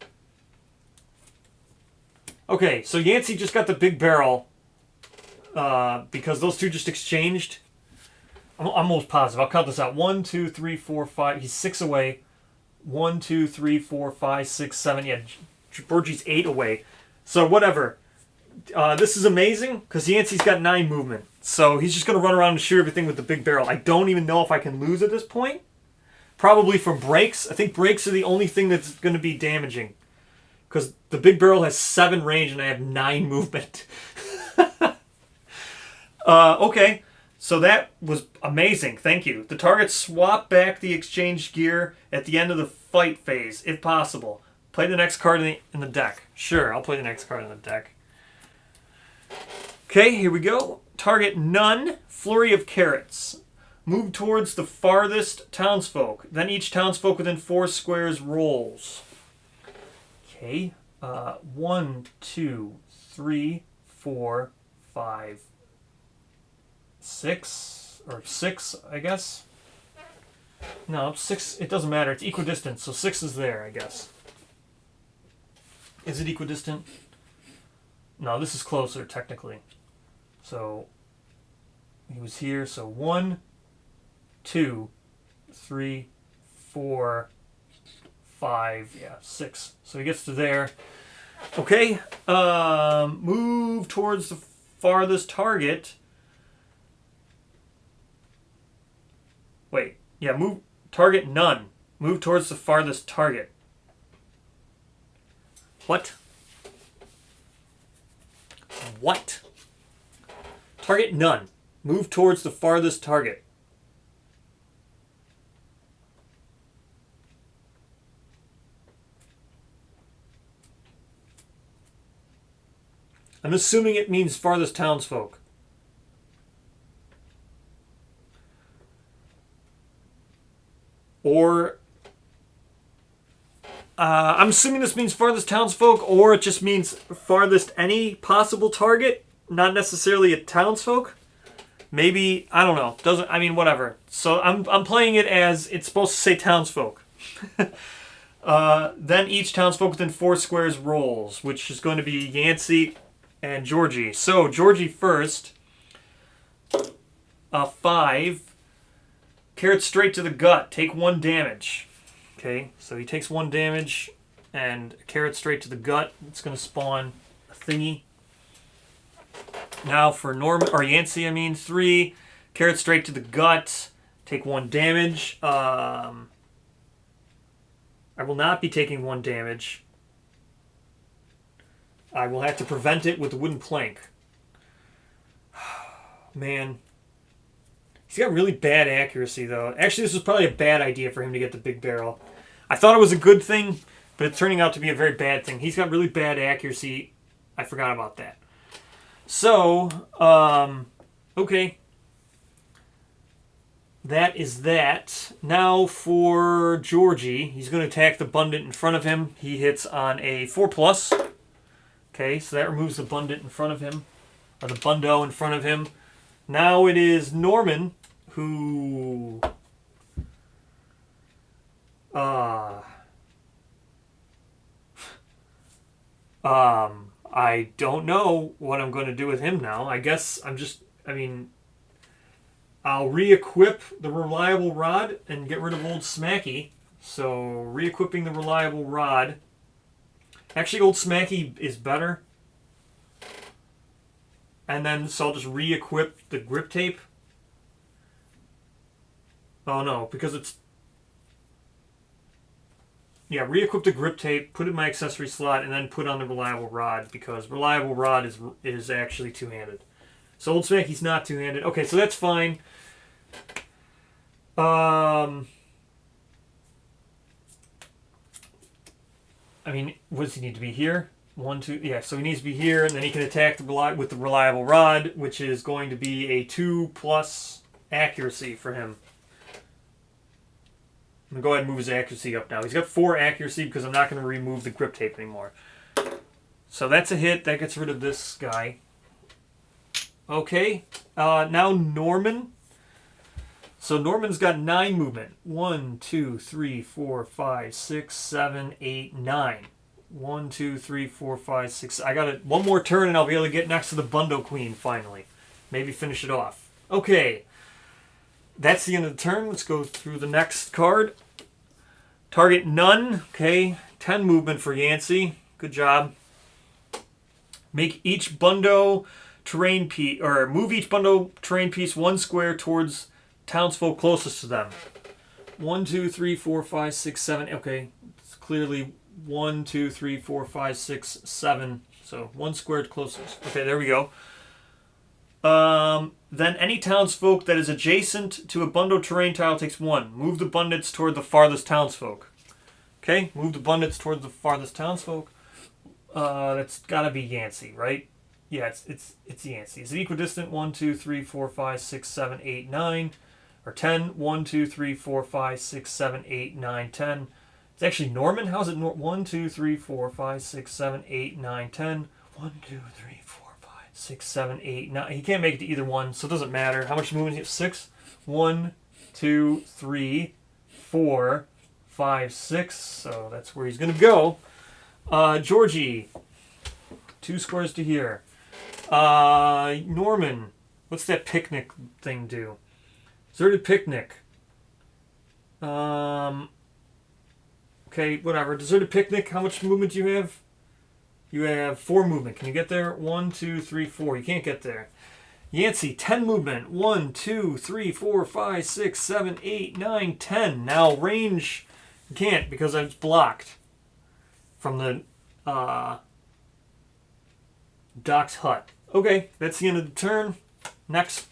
Okay, so Yancey just got the big barrel because those two just exchanged. I'm almost positive. I'll count this out. 1, 2, 3, 4, 5. He's 6 away. 1, 2, 3, 4, 5, 6, 7. Yeah, Borgie's 8 away. So whatever. This is amazing because Yancey's got 9 movement. So he's just going to run around and shoot everything with the big barrel. I don't even know if I can lose at this point. Probably from breaks. I think breaks are the only thing that's going to be damaging. Because the big barrel has 7 range and I have 9 movement. Okay. So that was amazing. Thank you. The targets swap back the exchange gear at the end of the fight phase, if possible. Play the next card in the deck. Sure, I'll play the next card in the deck. Okay, here we go. Target none. Flurry of carrots. Move towards the farthest townsfolk. Then each townsfolk within 4 squares rolls. Okay. 1, 2, 3, 4, 5, 6. Or 6, I guess. No, 6. It doesn't matter. It's equidistant, so 6 is there, I guess. Is it equidistant? No, this is closer, technically. So, he was here. So, 1, 2, 3, 4, 5, yeah, 6. So he gets to there. Okay, move towards the farthest target. Wait, yeah, move, target none. Move towards the farthest target. What? What? Target none. Move towards the farthest target. I'm assuming it means farthest townsfolk. Or I'm assuming this means farthest townsfolk, or it just means farthest any possible target, not necessarily a townsfolk. Maybe, I don't know. Doesn't, I mean, whatever. So I'm playing it as it's supposed to say townsfolk. Then each townsfolk within 4 squares rolls, which is going to be Yancey and Georgie. So Georgie first. 5. Carrot straight to the gut. Take 1 damage. Okay, so he takes 1 damage and a carrot straight to the gut. It's going to spawn a thingy. Now for Yancey, 3. Carrot straight to the gut. Take 1 damage. I will not be taking 1 damage. I will have to prevent it with a wooden plank. Man. He's got really bad accuracy, though. Actually, this was probably a bad idea for him to get the big barrel. I thought it was a good thing, but it's turning out to be a very bad thing. He's got really bad accuracy. I forgot about that. So, okay. That is that. Now for Georgie. He's going to attack the Bundit in front of him. He hits on a 4+. Okay, so that removes the Bundit in front of him. Or the Bundo in front of him. Now it is Norman who... I don't know what I'm going to do with him now. I guess I'll re-equip the Reliable Rod and get rid of Old Smacky. So, re-equipping the Reliable Rod. Actually, Old Smacky is better. And then, so I'll just re-equip the grip tape. Oh no, because it's... Yeah, re-equip the grip tape, put it in my accessory slot, and then put on the Reliable Rod, because Reliable Rod is actually two-handed. So Old Smacky's not two-handed. Okay, so that's fine. Does he need to be here? 1, 2, yeah, so he needs to be here, and then he can attack with the Reliable Rod, which is going to be a 2+ accuracy for him. I'm going to go ahead and move his accuracy up now. He's got 4 accuracy because I'm not going to remove the grip tape anymore. So that's a hit. That gets rid of this guy. Okay. Now Norman. So Norman's got 9 movement. 1, 2, 3, 4, 5, 6, 7, 8, 9. 1, 2, 3, 4, 5, 6. I got it. One more turn and I'll be able to get next to the Bundo Queen finally. Maybe finish it off. Okay. That's the end of the turn. Let's go through the next card. Target none. Okay. 10 movement for Yancey. Good job. Make each Bundo terrain piece, or move each Bundo terrain piece 1 square towards townsfolk closest to them. 1, 2, 3, 4, 5, 6, 7. Okay. It's clearly 1, 2, 3, 4, 5, 6, 7. So 1 squared closest. Okay, there we go. Then any townsfolk that is adjacent to a Bundo terrain tile takes 1. Move the Bundits toward the farthest townsfolk. Okay, move the Bundits toward the farthest townsfolk. That's gotta be Yancey, right? Yeah, it's Yancey. Is it equidistant? 1, 2, 3, 4, 5, 6, 7, 8, 9. Or 10. 1, 2, 3, 4, 5, 6, 7, 8, 9, 10. It's actually Norman. How's it? 1, 2, 3, 4, 5, 6, 7, 8, 9, 10. 1, 2, 3, 4, 5, 6, 7, 8, 9. He can't make it to either one, so it doesn't matter. How much movement? 6. 1, 2, 3, 4, 5, 6. So that's where he's going to go. Georgie. 2 squares to here. Norman. What's that picnic thing do? Deserted picnic. Okay, whatever. Deserted picnic. How much movement do you have? You have 4 movement. Can you get there? 1, 2, 3, 4. You can't get there. Yancey, 10 movement. 1, 2, 3, 4, 5, 6, 7, 8, 9, 10. Now range, you can't because it's blocked from the Doc's hut. Okay, that's the end of the turn. Next.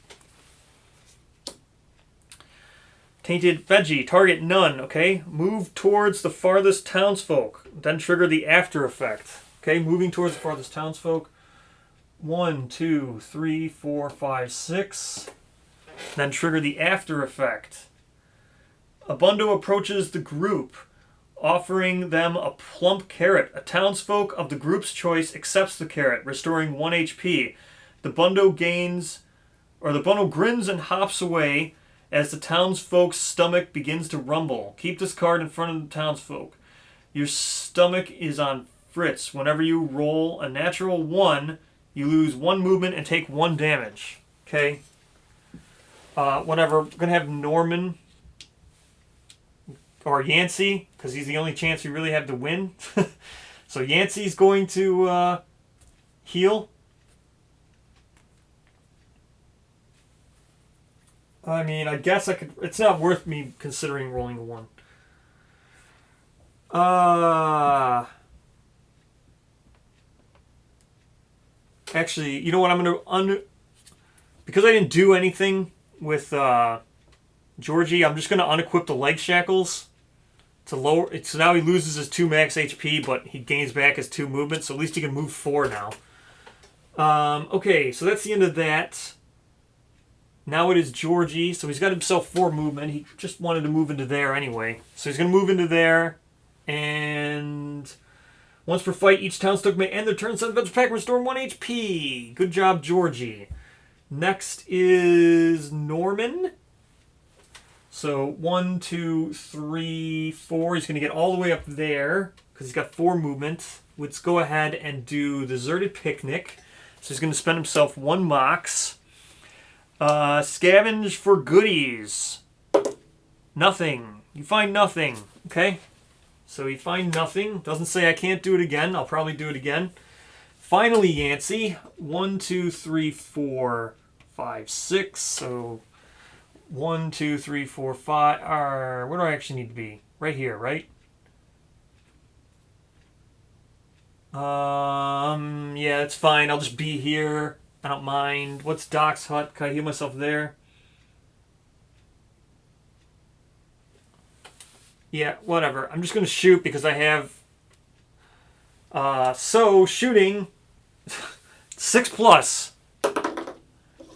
Tainted Veggie, target none, okay? Move towards the farthest townsfolk. Then trigger the after effect. Okay, moving towards the farthest townsfolk. 1, 2, 3, 4, 5, 6. Then trigger the after effect. A Bundo approaches the group, offering them a plump carrot. A townsfolk of the group's choice accepts the carrot, restoring 1 HP. The Bundo gains, or the Bundo grins and hops away as the townsfolk's stomach begins to rumble. Keep this card in front of the townsfolk. Your stomach is on Fritz. Whenever you roll a natural 1, you lose 1 movement and take 1 damage. Okay. Whatever. We're going to have Norman or Yancey, because he's the only chance we really have to win. So Yancey's going to heal. I mean, I guess I could... It's not worth me considering rolling a 1. Actually, you know what? I'm going to... Because I didn't do anything with Georgie, I'm just going to unequip the leg shackles to lower... So now he loses his 2 max HP, but he gains back his 2 movement, so at least he can move 4 now. Okay, so that's the end of that. Now it is Georgie, so he's got himself 4 movement. He just wanted to move into there anyway. So he's going to move into there, and once per fight, each townsfolk may end their turn, send the adventure pack, and restore 1 HP. Good job, Georgie. Next is Norman. So 1, 2, 3, 4. He's going to get all the way up there, because he's got 4 movement. Let's go ahead and do the Deserted Picnic. So he's going to spend himself 1 mox. Scavenge for goodies. Nothing. You find nothing. Okay? So you find nothing. Doesn't say I can't do it again. I'll probably do it again. Finally, Yancey. 1, 2, 3, 4, 5, 6. So 1, 2, 3, 4, 5. Where do I actually need to be? Right here, right? Yeah, it's fine. I'll just be here. I don't mind. What's Doc's hut? Can I heal myself there? Yeah, whatever. I'm just going to shoot because I have... so, shooting... 6+.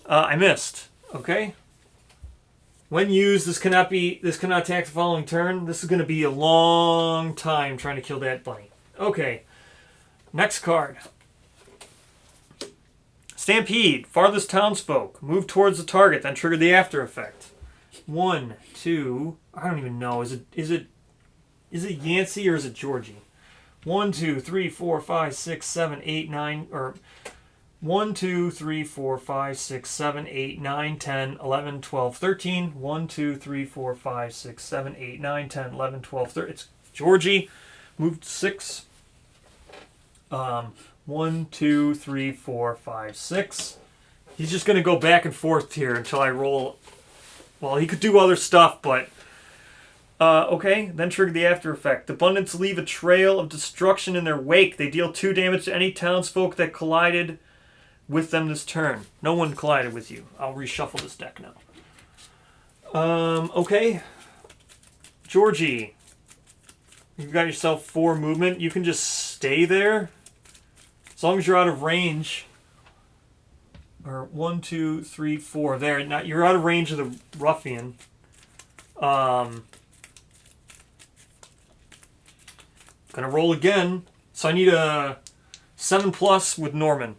I missed. Okay. When used, this cannot attack the following turn. This is going to be a long time trying to kill that bunny. Okay. Next card. Stampede. Farthest townsfolk. Move towards the target, then trigger the after effect. 1, 2. I don't even know. Is it Yancey or is it Georgie? 1, 2, 3, 4, 5, 6, 7, 8, 9, or 1, 2, 3, 4, 5, 6, 7, 8, 9, 10, 11, 12, 13. 1, 2, 3, 4, 5, 6, 7, 8, 9, 10, 11, 12, 13. It's Georgie. Moved 6. 1, 2, 3, 4, 5, 6. He's just going to go back and forth here until I roll. Well, he could do other stuff, but... okay, then trigger the after effect. The Bundits leave a trail of destruction in their wake. They deal 2 damage to any townsfolk that collided with them this turn. No one collided with you. I'll reshuffle this deck now. Okay. Georgie. You've got yourself 4 movement. You can just stay there. As long as you're out of range. Or 1, 2, 3, 4. There. Now you're out of range of the Ruffian. Gonna roll again. So I need a 7+ with Norman.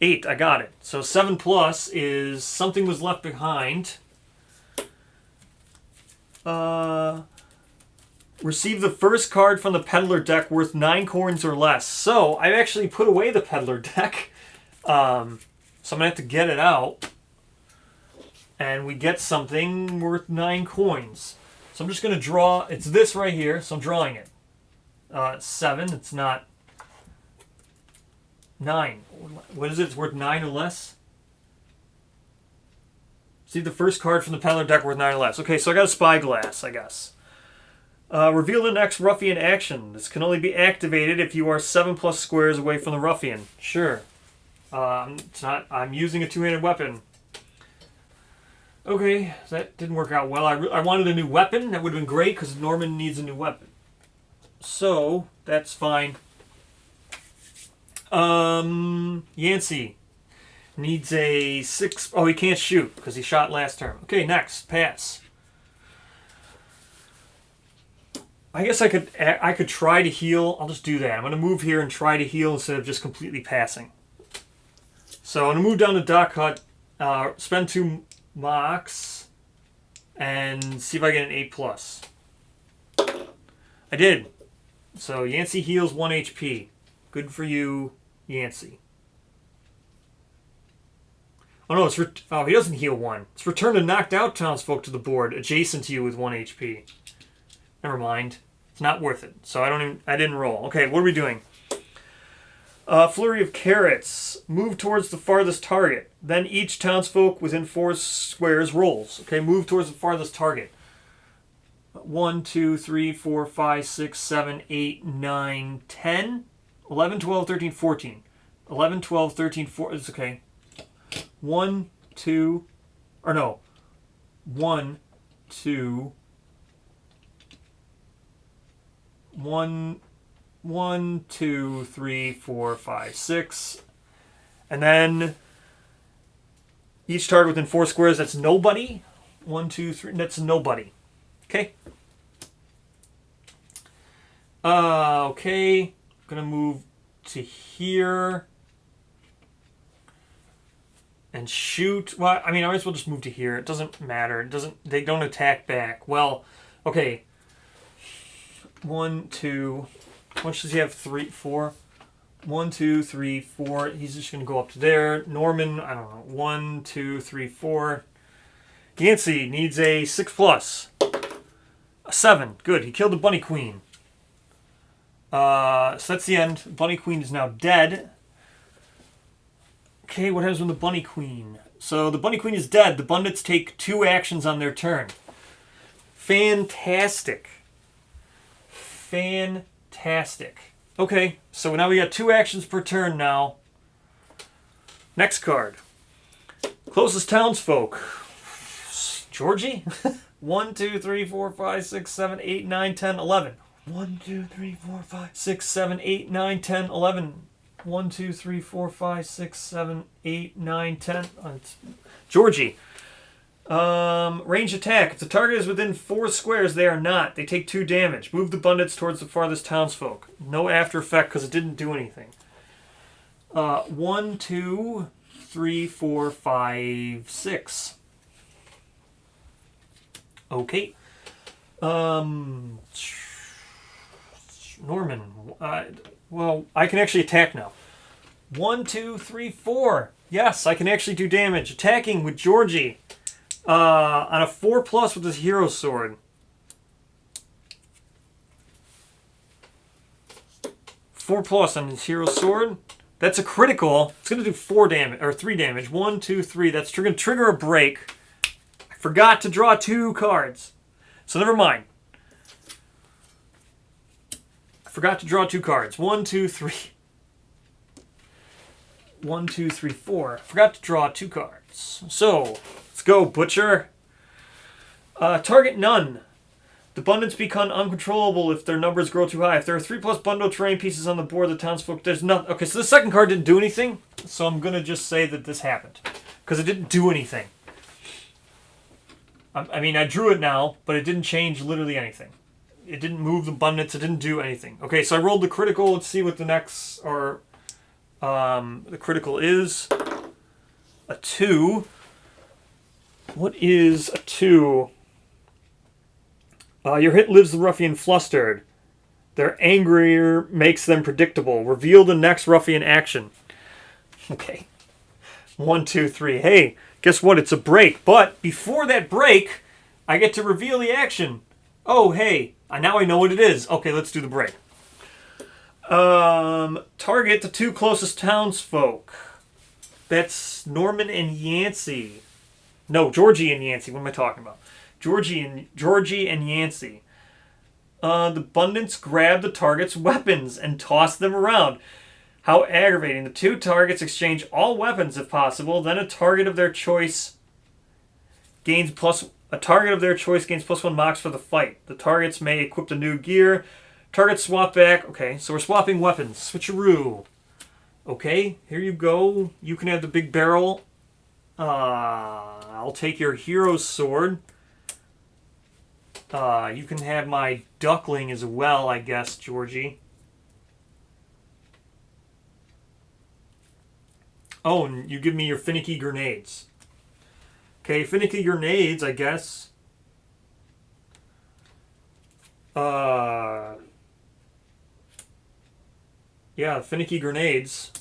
8, I got it. So 7+ is something was left behind. Receive the first card from the Peddler deck worth 9 coins or less. So I actually put away the Peddler deck. So I'm gonna have to get it out. And we get something worth 9 coins. So I'm just gonna draw. It's this right here. So I'm drawing it. 7. It's not 9. What is it? It's worth 9 or less? See the first card from the Peddler deck worth 9 or less. Okay, so I got a Spyglass, I guess. Reveal the next Ruffian action. This can only be activated if you are 7+ squares away from the Ruffian. Sure. It's not. I'm using a 2-handed weapon. Okay, that didn't work out well. I wanted a new weapon. That would have been great because Norman needs a new weapon. So, that's fine. Yancey needs a 6. Oh, he can't shoot because he shot last turn. Okay, next. Pass. I guess I could try to heal. I'll just do that. I'm going to move here and try to heal instead of just completely passing. So I'm going to move down to Dock Hut, spend 2 mocks, and see if I get an 8+. I did. So Yancey heals 1 HP. Good for you, Yancey. Oh no, he doesn't heal 1. It's return a knocked out townsfolk to the board adjacent to you with 1 HP. Never mind. It's not worth it. So I didn't roll. Okay, what are we doing? Flurry of Carrots. Move towards the farthest target. Then each townsfolk within 4 squares rolls. Okay, move towards the farthest target. 1, 2, 3, 4, 5, 6, 7, 8, 9, 10, 11, 12, 13, 14. 11, 12, 13, 14. It's okay. 1, 2, or no. 1, 2, 1, 2, 3, 4, 5, 6. And then each target within 4 squares, that's nobody. 1, 2, 3, that's nobody. Okay. Okay. I'm gonna move to here and shoot. Well, I mean, I might as well just move to here. It doesn't matter. They don't attack back. Well, okay. 1, 2. How much does he have? 3, 4. 1, 2, 3, 4. He's just gonna go up to there. Norman, I don't know. 1, 2, 3, 4. Yancey needs a 6+. A 7. Good. He killed the Bunny Queen. So that's the end. Bunny Queen is now dead. Okay, what happens when the Bunny Queen? So the Bunny Queen is dead. The Bundits take 2 actions on their turn. Fantastic. Fantastic. Okay, so now we got 2 actions per turn now. Next card. Closest townsfolk. Georgie? 1, 2, 3, 4, 5, 6, 7, 8, 9, 10, 11. 1, 2, 3, 4, 5, 6, 7, 8, 9, 10, 11. 1, 2, 3, 4, 5, 6, 7, 8, 9, 10. It's Georgie. Range attack. If the target is within 4 squares, they are not. They take 2 damage. Move the Bundits towards the farthest townsfolk. No after effect because it didn't do anything. 1, 2, 3, 4, 5, 6. Okay. Norman. Well, I can actually attack now. 1, 2, 3, 4. Yes, I can actually do damage. Attacking with Georgie. On a 4+ with his hero sword. 4+ on his hero sword. That's a critical. It's going to do 4 damage, or 3 damage. 1, 2, 3. That's going to trigger a break. I forgot to draw 2 cards. So never mind. I forgot to draw 2 cards. 1, 2, 3. 1, 2, 3, 4. I forgot to draw 2 cards. So, let's go, Butcher. Target none. The Bundits become uncontrollable if their numbers grow too high. If there are 3+ bundle terrain pieces on the board, the townsfolk, there's nothing. Okay, so the second card didn't do anything, so I'm going to just say that this happened. Because it didn't do anything. I mean, I drew it now, but it didn't change literally anything. It didn't move the Bundits, it didn't do anything. Okay, so I rolled the critical. Let's see what the next, or the critical is. A 2. What is a 2? Your hit lives the ruffian flustered. Their anger makes them predictable. Reveal the next ruffian action. Okay. 1, 2, 3. Hey, guess what? It's a break. But before that break, I get to reveal the action. Oh, hey. Now I know what it is. Okay, let's do the break. Target the 2 closest townsfolk. That's Norman and Yancey. No, Georgie and Yancey. What am I talking about? Georgie and Yancey. The Bundits grab the target's weapons and toss them around. How aggravating. The 2 targets exchange all weapons if possible. Then a target of their choice gains +1 mox for the fight. The targets may equip the new gear. Targets swap back. Okay, so we're swapping weapons. Switcheroo. Okay, here you go. You can have the big barrel. I'll take your hero's sword. You can have my duckling as well, I guess, Georgie. Oh, and you give me your finicky grenades. Okay, finicky grenades, I guess. Yeah, finicky grenades.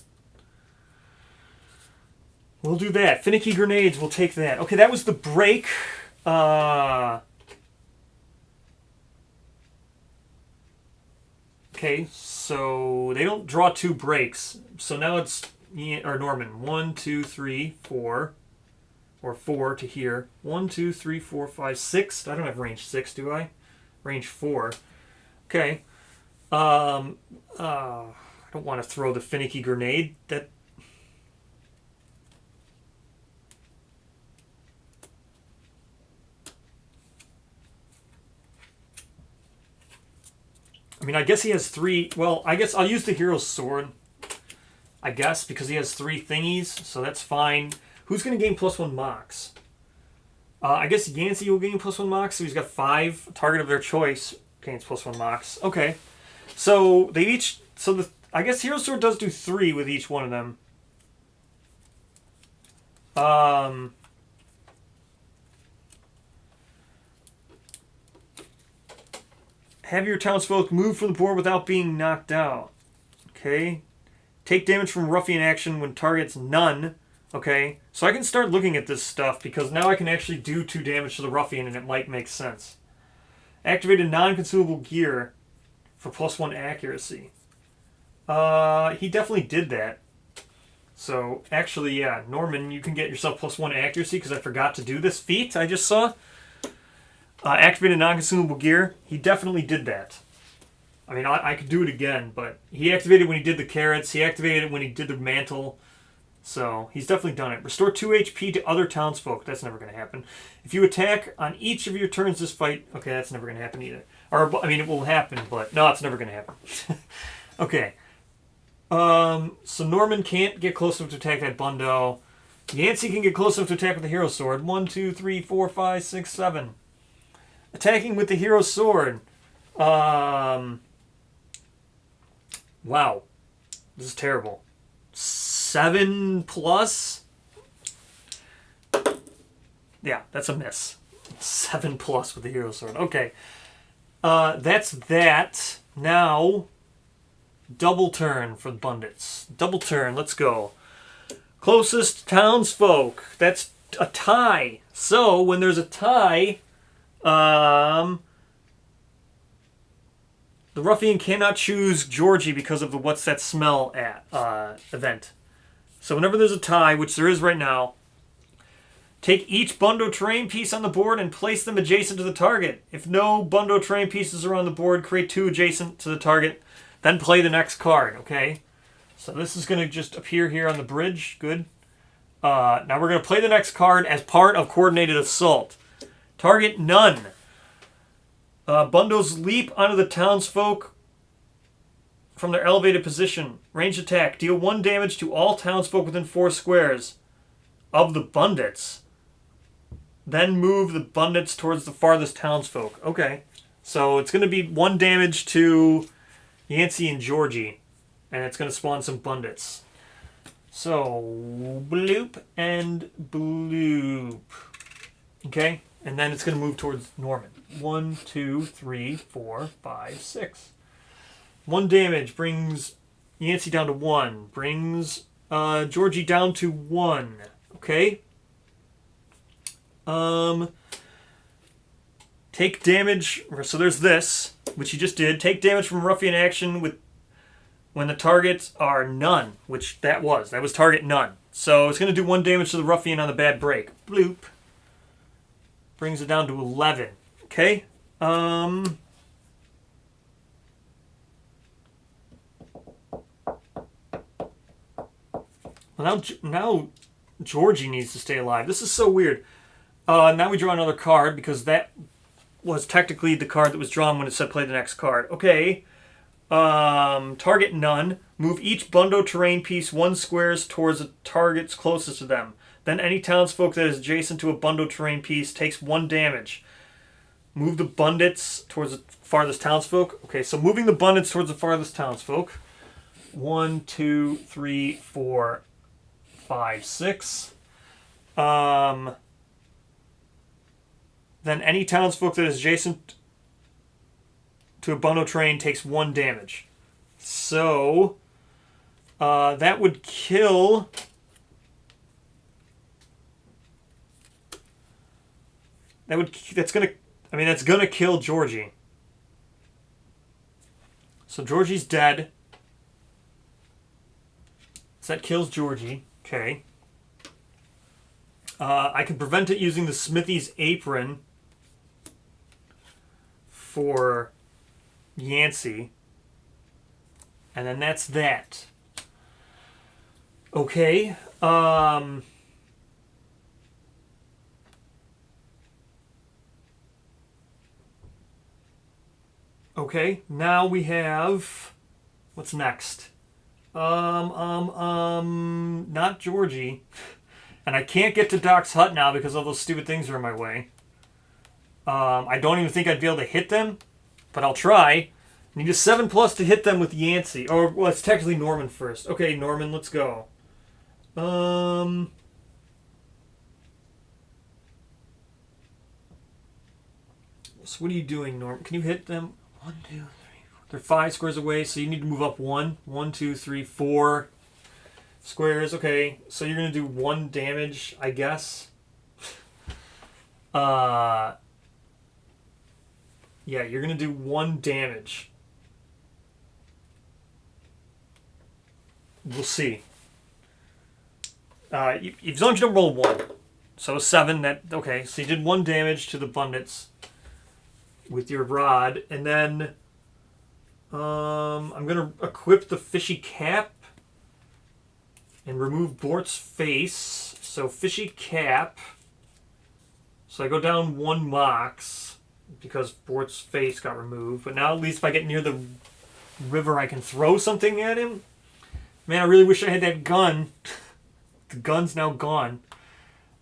We'll do that. Finicky grenades, we'll take that. Okay, that was the break. Okay, so they don't draw 2 breaks. So now it's Norman. 1, 2, 3, 4. Or 4 to here. 1, 2, 3, 4, 5, 6. I don't have range 6, do I? Range 4. Okay. I don't want to throw the finicky grenade. I mean, I guess he has 3. Well, I guess I'll use the hero's sword. I guess, because he has 3 thingies, so that's fine. Who's going to gain +1 mox? I guess Yancey will gain +1 mox, so he's got 5. Target of their choice gains +1 mox. Okay. So they each. I guess Hero Sword does do 3 with each one of them. Have your townsfolk move from the board without being knocked out. Okay. Take damage from ruffian action when targets none. Okay. So I can start looking at this stuff because now I can actually do 2 damage to the ruffian and it might make sense. Activate a non-consumable gear for +1 accuracy. He definitely did that. So, actually, yeah, Norman, you can get yourself +1 accuracy because I forgot to do this feat I just saw. Activate a non-consumable gear. He definitely did that. I mean, I could do it again, but he activated when he did the carrots. He activated it when he did the mantle. So, he's definitely done it. Restore 2 HP to other townsfolk. That's never going to happen. If you attack on each of your turns this fight... Okay, that's never going to happen either. Or, I mean, it will happen, but... No, it's never going to happen. Okay. So Norman can't get close enough to attack that Bundo. Yancey can get close enough to attack with the hero sword. 1, 2, 3, 4, 5, 6, 7. Attacking with the hero sword. Wow. This is terrible. 7 plus? Yeah, that's a miss. 7 plus with the hero sword. Okay. That's that. Now, double turn for the Bundits. Double turn. Let's go. Closest townsfolk. That's a tie. So, when there's a tie, the Ruffian cannot choose Georgie because of the What's That Smell event. So whenever there's a tie, which there is right now, take each Bundo terrain piece on the board and place them adjacent to the target. If no Bundo terrain pieces are on the board, create 2 adjacent to the target, then play the next card, okay? So this is going to just appear here on the bridge. Good. Now we're going to play the next card as part of Coordinated Assault. Target none. Bundos leap onto the townsfolk from their elevated position. Ranged attack. Deal 1 damage to all townsfolk within 4 squares of the Bundits. Then move the Bundits towards the farthest townsfolk. Okay. So it's going to be 1 damage to Yancey and Georgie. And it's going to spawn some Bundits. So, bloop and bloop. Okay? And then it's going to move towards Norman. 1, 2, 3, 4, 5, 6. 1 damage brings Yancey down to 1. Brings Georgie down to 1. Okay? Take damage. So there's this, which you just did. Take damage from Ruffian action when the targets are none, which that was. That was target none. So it's going to do 1 damage to the Ruffian on the bad break. Bloop. Brings it down to 11. Okay. Well, now Georgie needs to stay alive. This is so weird. Now we draw another card because that was technically the card that was drawn when it said play the next card. Okay. Target none. Move each Bundo terrain piece 1 squares towards the targets closest to them. Then any townsfolk that is adjacent to a Bundo terrain piece takes 1 damage. Move the Bundits towards the farthest townsfolk. Okay, so moving the Bundits towards the farthest townsfolk. 1, 2, 3, 4, 5, 6. Then any townsfolk that is adjacent to a Bundo terrain takes 1 damage. So that would kill. That's gonna kill Georgie. So Georgie's dead. So that kills Georgie. Okay. I can prevent it using the Smithy's Apron for Yancey. And then that's that. Okay. Okay, now we have... What's next? Not Georgie. And I can't get to Doc's hut now because all those stupid things are in my way. I don't even think I'd be able to hit them, but I'll try. I need a 7+ to hit them with Yancey. Or, well, it's technically Norman first. Okay, Norman, let's go. So what are you doing, Norman? Can you hit them? 1, 2, 3, 4. They're 5 squares away, so you need to move up 1. 1, 2, 3, 4 squares. Okay, so you're going to do 1 damage, I guess. Yeah, you're going to do 1 damage. We'll see. As long as you don't roll 1. So 7, okay, so you did 1 damage to the Bundits with your rod, and then I'm going to equip the fishy cap and remove Bort's face. So fishy cap. So I go down 1 mox because Bort's face got removed. But now at least if I get near the river, I can throw something at him. Man, I really wish I had that gun. the gun's now gone.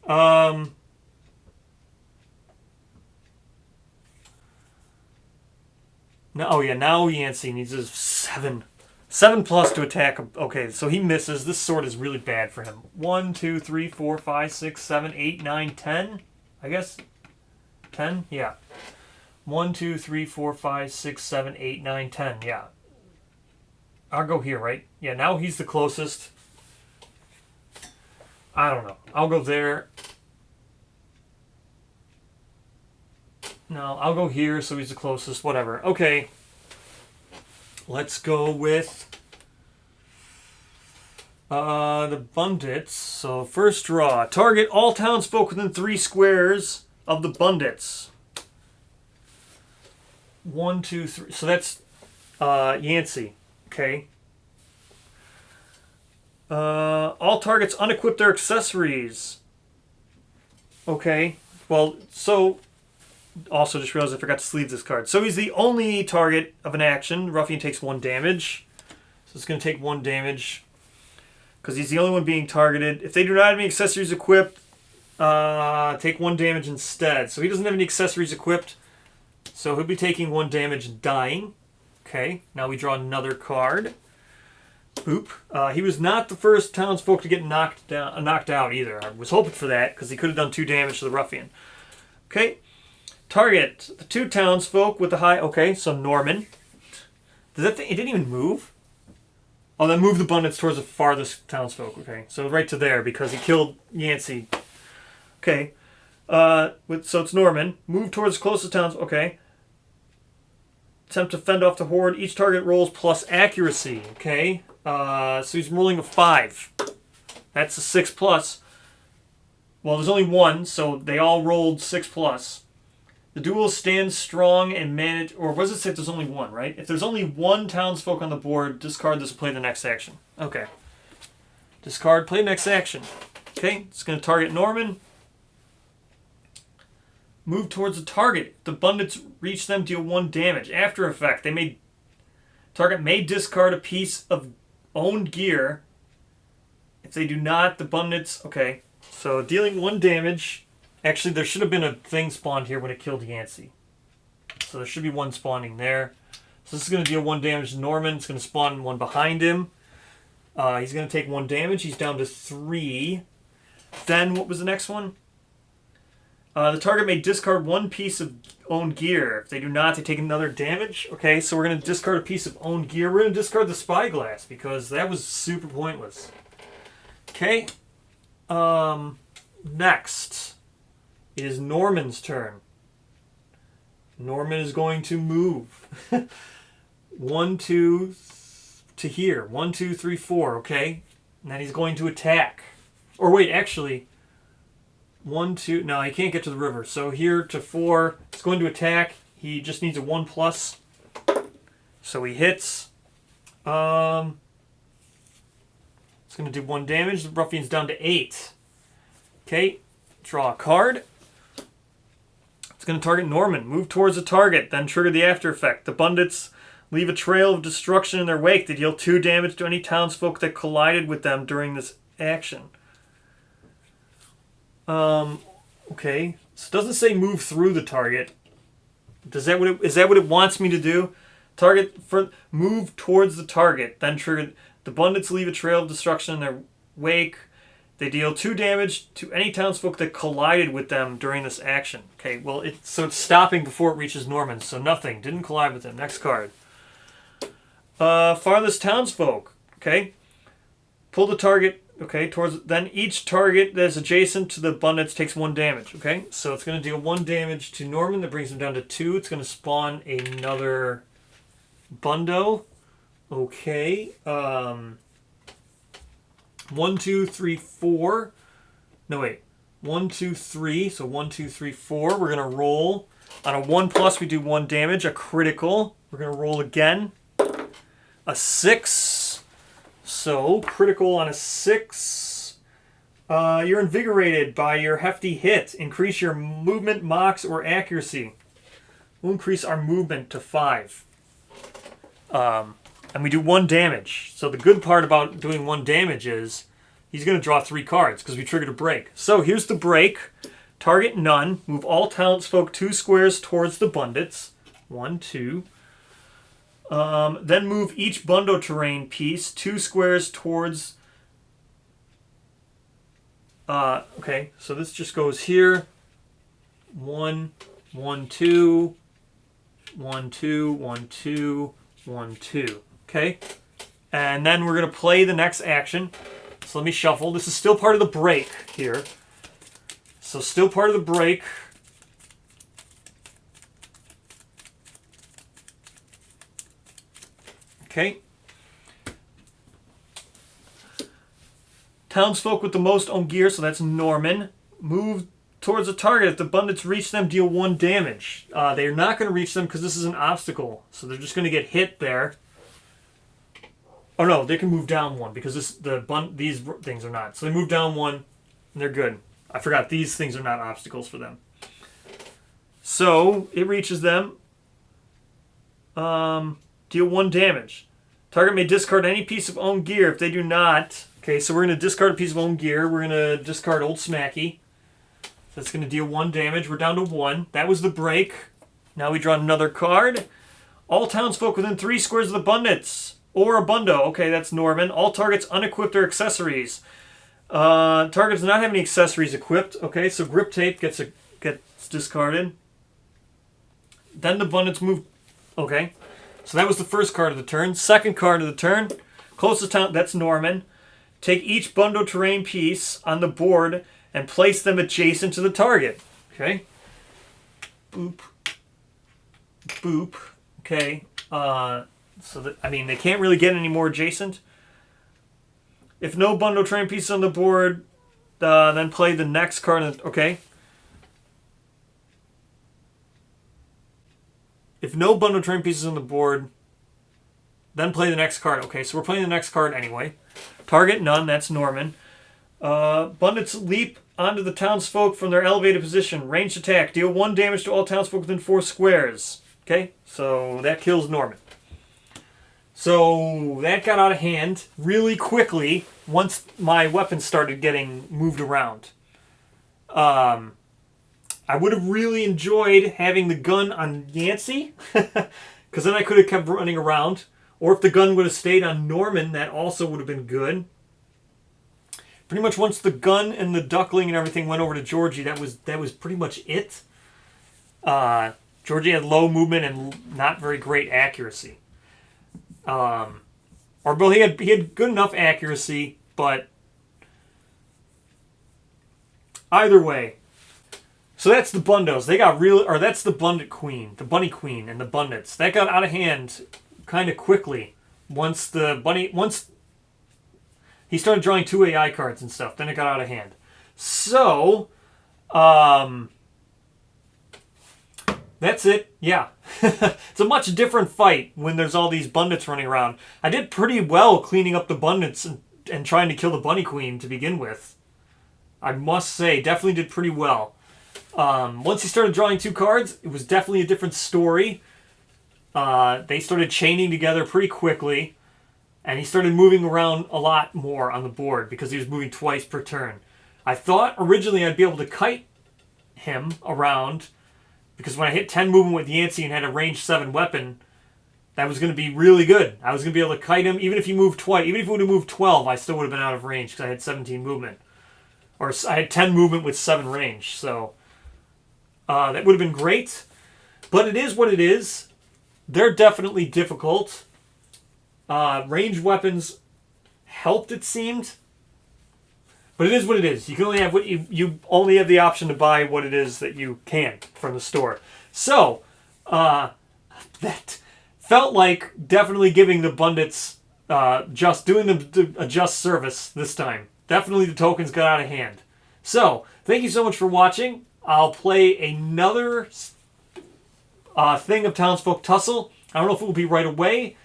No, oh yeah, now Yancey needs a 7. 7 plus to attack him. Okay, so he misses. This sword is really bad for him. 1, 2, 3, 4, 5, 6, 7, 8, 9, 10. I guess 10? Yeah. 1, 2, 3, 4, 5, 6, 7, 8, 9, 10. Yeah. I'll go here, right? Yeah, now he's the closest. I don't know. I'll go there. No, I'll go here so he's the closest. Whatever. Okay. Let's go with the Bundits. So first draw. Target all townsfolk within 3 squares of the Bundits. 1, 2, 3. So that's Yancey. Okay. All targets unequip their accessories. Okay. Well, so also just realized I forgot to sleeve this card. So he's the only target of an action. Ruffian takes 1 damage. So it's going to take 1 damage because he's the only one being targeted. If they do not have any accessories equipped, take 1 damage instead. So he doesn't have any accessories equipped. So he'll be taking 1 damage and dying. Okay, now we draw another card. Boop. He was not the first townsfolk to get knocked out either. I was hoping for that because he could have done 2 damage to the ruffian. Okay. Target the 2 townsfolk with the high. Okay, so Norman. Does that thing? It didn't even move. Oh, then move the Bundits towards the farthest townsfolk. Okay, so right to there because he killed Yancey. Okay. So it's Norman. Move towards the closest towns. Okay. Attempt to fend off the horde. Each target rolls plus accuracy. Okay. So he's rolling a 5. That's a 6 plus. Well, there's only 1, so they all rolled 6 plus. The duel stands strong and manage. Or was it say there's only 1, right? If there's only 1 townsfolk on the board, discard this and play the next action. Okay. Discard, play next action. Okay. It's going to target Norman. Move towards the target. The Bundits reach them, deal 1 damage. After effect, target may discard a piece of owned gear. If they do not, the Bundits. Okay, so dealing 1 damage. Actually, there should have been a thing spawned here when it killed Yancey. So there should be 1 spawning there. So this is going to deal 1 damage to Norman. It's going to spawn 1 behind him. He's going to take 1 damage. He's down to 3. Then what was the next one? The target may discard 1 piece of owned gear. If they do not, they take another damage. Okay, so we're going to discard a piece of owned gear. We're going to discard the spyglass because that was super pointless. Okay. Next is Norman's turn. Norman is going to move. 1, 2 to here. 1, 2, 3, 4. Okay. And then he's going to attack. Or wait, actually. 1, 2. No, he can't get to the river. So here to 4. It's going to attack. He just needs a 1 plus. So he hits. It's going to do 1 damage. The ruffian's down to 8. Okay. Draw a card. It's going to target Norman. Move towards the target. Then trigger the after effect. The Bundits leave a trail of destruction in their wake. They deal 2 damage to any townsfolk that collided with them during this action. Okay. So it doesn't say move through the target. Is that what it wants me to do? Move towards the target. Then trigger. The Bundits leave a trail of destruction in their wake. They deal 2 damage to any townsfolk that collided with them during this action. Okay, well, it's stopping before it reaches Norman, so nothing. Didn't collide with him. Next card. Farthest townsfolk. Okay. Pull the target. Okay, then each target that is adjacent to the Bundits takes 1 damage. Okay, so it's going to deal 1 damage to Norman. That brings him down to 2. It's going to spawn another Bundo. Okay. 1, 2, 3, 4. No, wait. 1, 2, 3. So 1, 2, 3, 4. We're going to roll. On a 1 plus, we do 1 damage. A critical. We're going to roll again. A 6. So, critical on a 6. You're invigorated by your hefty hit. Increase your movement, mox, or accuracy. We'll increase our movement to 5. And we do 1 damage. So the good part about doing 1 damage is he's going to draw 3 cards because we triggered a break. So here's the break. Target none. Move all townsfolk 2 squares towards the Bundits. 1, 2. Then move each Bundo terrain piece 2 squares towards... okay, so this just goes here. 1, 1, 2, 1, 2, 1, 2, 1, 2. Okay? And then we're going to play the next action. So let me shuffle. This is still part of the break here. So still part of the break. Okay. Townsfolk with the most own gear, so that's Norman. Move towards the target. If the Bundits reach them, deal 1 damage. They're not going to reach them because this is an obstacle. So they're just going to get hit there. Oh no, they can move down 1 because these things are not. So they move down 1 and they're good. I forgot these things are not obstacles for them. So it reaches them. Deal 1 damage. Target may discard any piece of own gear. If they do not... Okay, so we're going to discard a piece of own gear. We're going to discard Old Smacky. That's going to deal 1 damage. We're down to 1. That was the break. Now we draw another card. All townsfolk within 3 squares of the Bundits. Or a Bundo. Okay, that's Norman. All targets unequipped or accessories. Targets not have any accessories equipped. Okay, so grip tape gets discarded. Then the Bundits move... Okay. So that was the first card of the turn. Second card of the turn. Closest town... That's Norman. Take each Bundo terrain piece on the board and place them adjacent to the target. Okay. Boop. Boop. Okay. So that, I mean, they can't really get any more adjacent. If no Bundo terrain pieces on the board, then play the next card. Okay. If no Bundo terrain pieces on the board, then play the next card. Okay, so we're playing the next card anyway. Target none, that's Norman. Bundits leap onto the townsfolk from their elevated position. Ranged attack. Deal 1 damage to all townsfolk within 4 squares. Okay, so that kills Norman. So that got out of hand really quickly once my weapons started getting moved around. I would have really enjoyed having the gun on Yancey, because then I could have kept running around. Or if the gun would have stayed on Norman, that also would have been good. Pretty much once the gun and the duckling and everything went over to Georgie, that was pretty much it. Georgie had low movement and not very great accuracy. Or well, he had good enough accuracy, but either way. So that's the Bundos. They got that's the Bundit Queen, the Bunny Queen, and the Bundits. That got out of hand kind of quickly once he started drawing 2 AI cards and stuff. Then it got out of hand. So, that's it. Yeah. It's a much different fight when there's all these Bundits running around. I did pretty well cleaning up the Bundits and trying to kill the Bunny Queen to begin with. I must say, definitely did pretty well. Once he started drawing 2 cards, it was definitely a different story. They started chaining together pretty quickly, and he started moving around a lot more on the board because he was moving twice per turn. I thought originally I'd be able to kite him around because when I hit 10 movement with Yancey and had a range 7 weapon, that was going to be really good. I was going to be able to kite him even if he moved twice. Even if he would have moved 12, I still would have been out of range because I had 17 movement. Or I had 10 movement with 7 range, so that would have been great. But it is what it is. They're definitely difficult. Ranged weapons helped, it seemed. But it is what it is. You can only have what you only have the option to buy what it is that you can from the store. So, that felt like definitely giving the Bundits doing a just service this time. Definitely the tokens got out of hand. So, thank you so much for watching. I'll play another thing of Townsfolk Tussle. I don't know if it will be right away,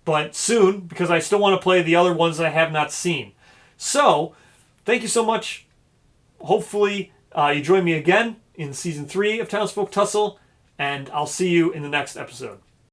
but soon, because I still want to play the other ones that I have not seen. So, thank you so much. Hopefully, you join me again in Season 3 of Townsfolk Tussle, and I'll see you in the next episode.